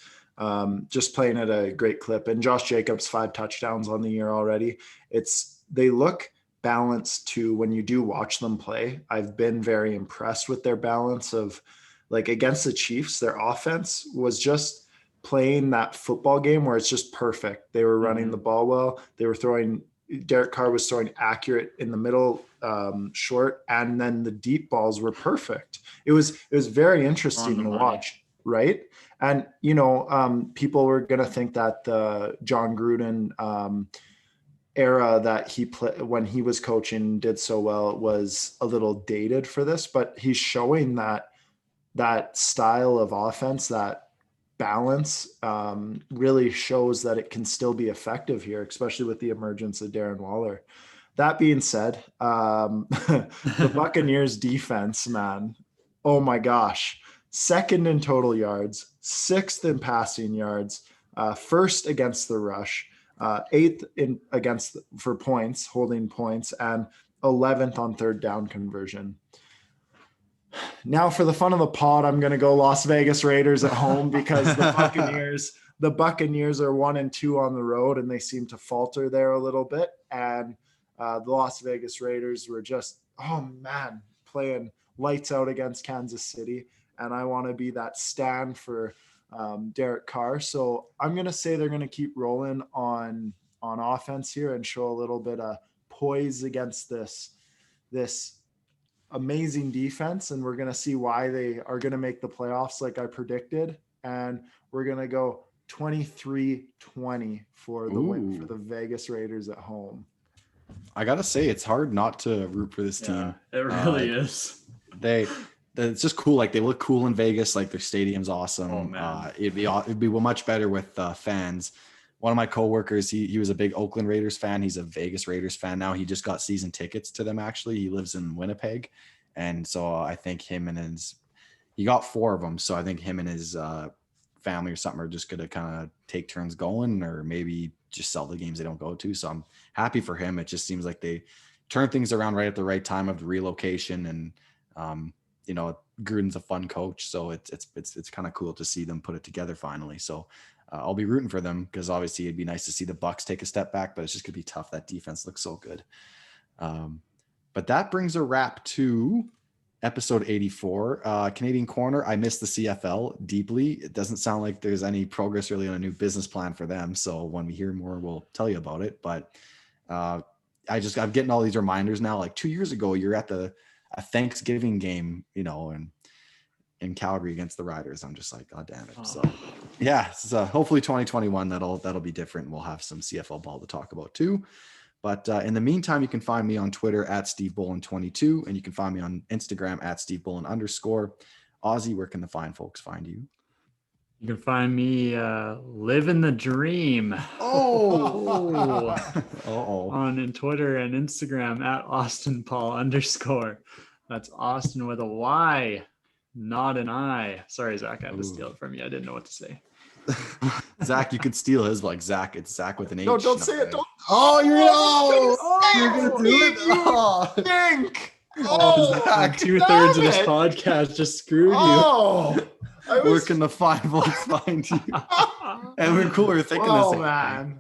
just playing at a great clip. And Josh Jacobs, 5 touchdowns on the year already. They look balanced too when you do watch them play. I've been very impressed with their balance of, like, against the Chiefs, their offense was just playing that football game where it's just perfect. They were running the ball well. They were Derek Carr was throwing accurate in the middle, short, and then the deep balls were perfect. It was very interesting to watch, right? And, people were going to think that the John Gruden era that he played when he was coaching did so well was a little dated for this, but he's showing that style of offense, that balance, really shows that it can still be effective here, especially with the emergence of Darren Waller. That being said, the Buccaneers defense, man, oh my gosh, 2nd in total yards, 6th in passing yards, 1st against the rush, 8th for points, holding points, and 11th on 3rd down conversion. Now for the fun of the pod, I'm going to go Las Vegas Raiders at home because the Buccaneers are 1-2 on the road and they seem to falter there a little bit. And the Las Vegas Raiders were just, playing lights out against Kansas City. And I want to be that stand for Derek Carr. So I'm going to say they're going to keep rolling on offense here and show a little bit of poise against this amazing defense, and we're going to see why they are going to make the playoffs like I predicted, and we're going to go 23-20 for the win for the Vegas Raiders at home. I gotta say, it's hard not to root for this team. It really is. It's just cool. Like, they look cool in Vegas. Like, their stadium's awesome. Oh, man. It'd be much better with fans. One of my coworkers, he was a big Oakland Raiders fan. He's a Vegas Raiders fan now. He just got season tickets to them, actually. He lives in Winnipeg. And so I think he got 4 of them. So I think him and his family or something are just going to kind of take turns going, or maybe just sell the games they don't go to. So I'm happy for him. It just seems like they turn things around right at the right time of the relocation. And, Gruden's a fun coach. So it's kind of cool to see them put it together finally. So I'll be rooting for them because obviously it'd be nice to see the Bucs take a step back, but it's just going to be tough. That defense looks so good. But that brings a wrap to episode 84. Canadian Corner, I miss the CFL deeply. It doesn't sound like there's any progress really on a new business plan for them. So when we hear more, we'll tell you about it. But I'm getting all these reminders now. Like 2 years ago, you're at a Thanksgiving game, and in Calgary against the Riders. I'm just like, God damn it. So yeah, so hopefully 2021, that'll be different. We'll have some CFL ball to talk about too. But in the meantime, you can find me on Twitter at SteveBolin22, and you can find me on Instagram at SteveBolin_. Ozzy, where can the fine folks find you? You can find me living the dream. On Twitter and Instagram at AustinPaul_. That's Austin with a Y, not an I. Sorry, Zach, I had to steal it from you. I didn't know what to say. Zach, you could steal his like Zach. It's Zach with an H. No, don't say it. Don't. You're gonna do it. Oh, think. Zach, 2/3 of this podcast just screwed you. Where can the fine folks find you? And we're cool. We're thinking this. Man.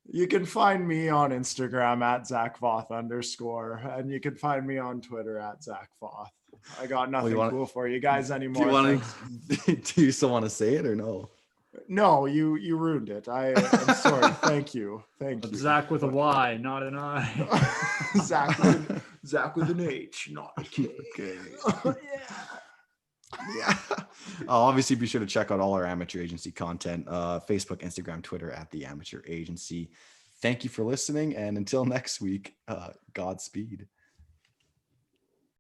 You can find me on Instagram at ZachVoth_, and you can find me on Twitter at ZachVoth. I got nothing cool for you guys anymore. Do you still want to say it or no? No, you ruined it. I'm sorry. Thank you. Zach with a Y, not an I. Zach with an H, not a K. Okay. Yeah. Obviously, be sure to check out all our amateur agency content, Facebook, Instagram, Twitter at the Amateur Agency. Thank you for listening, and until next week, Godspeed.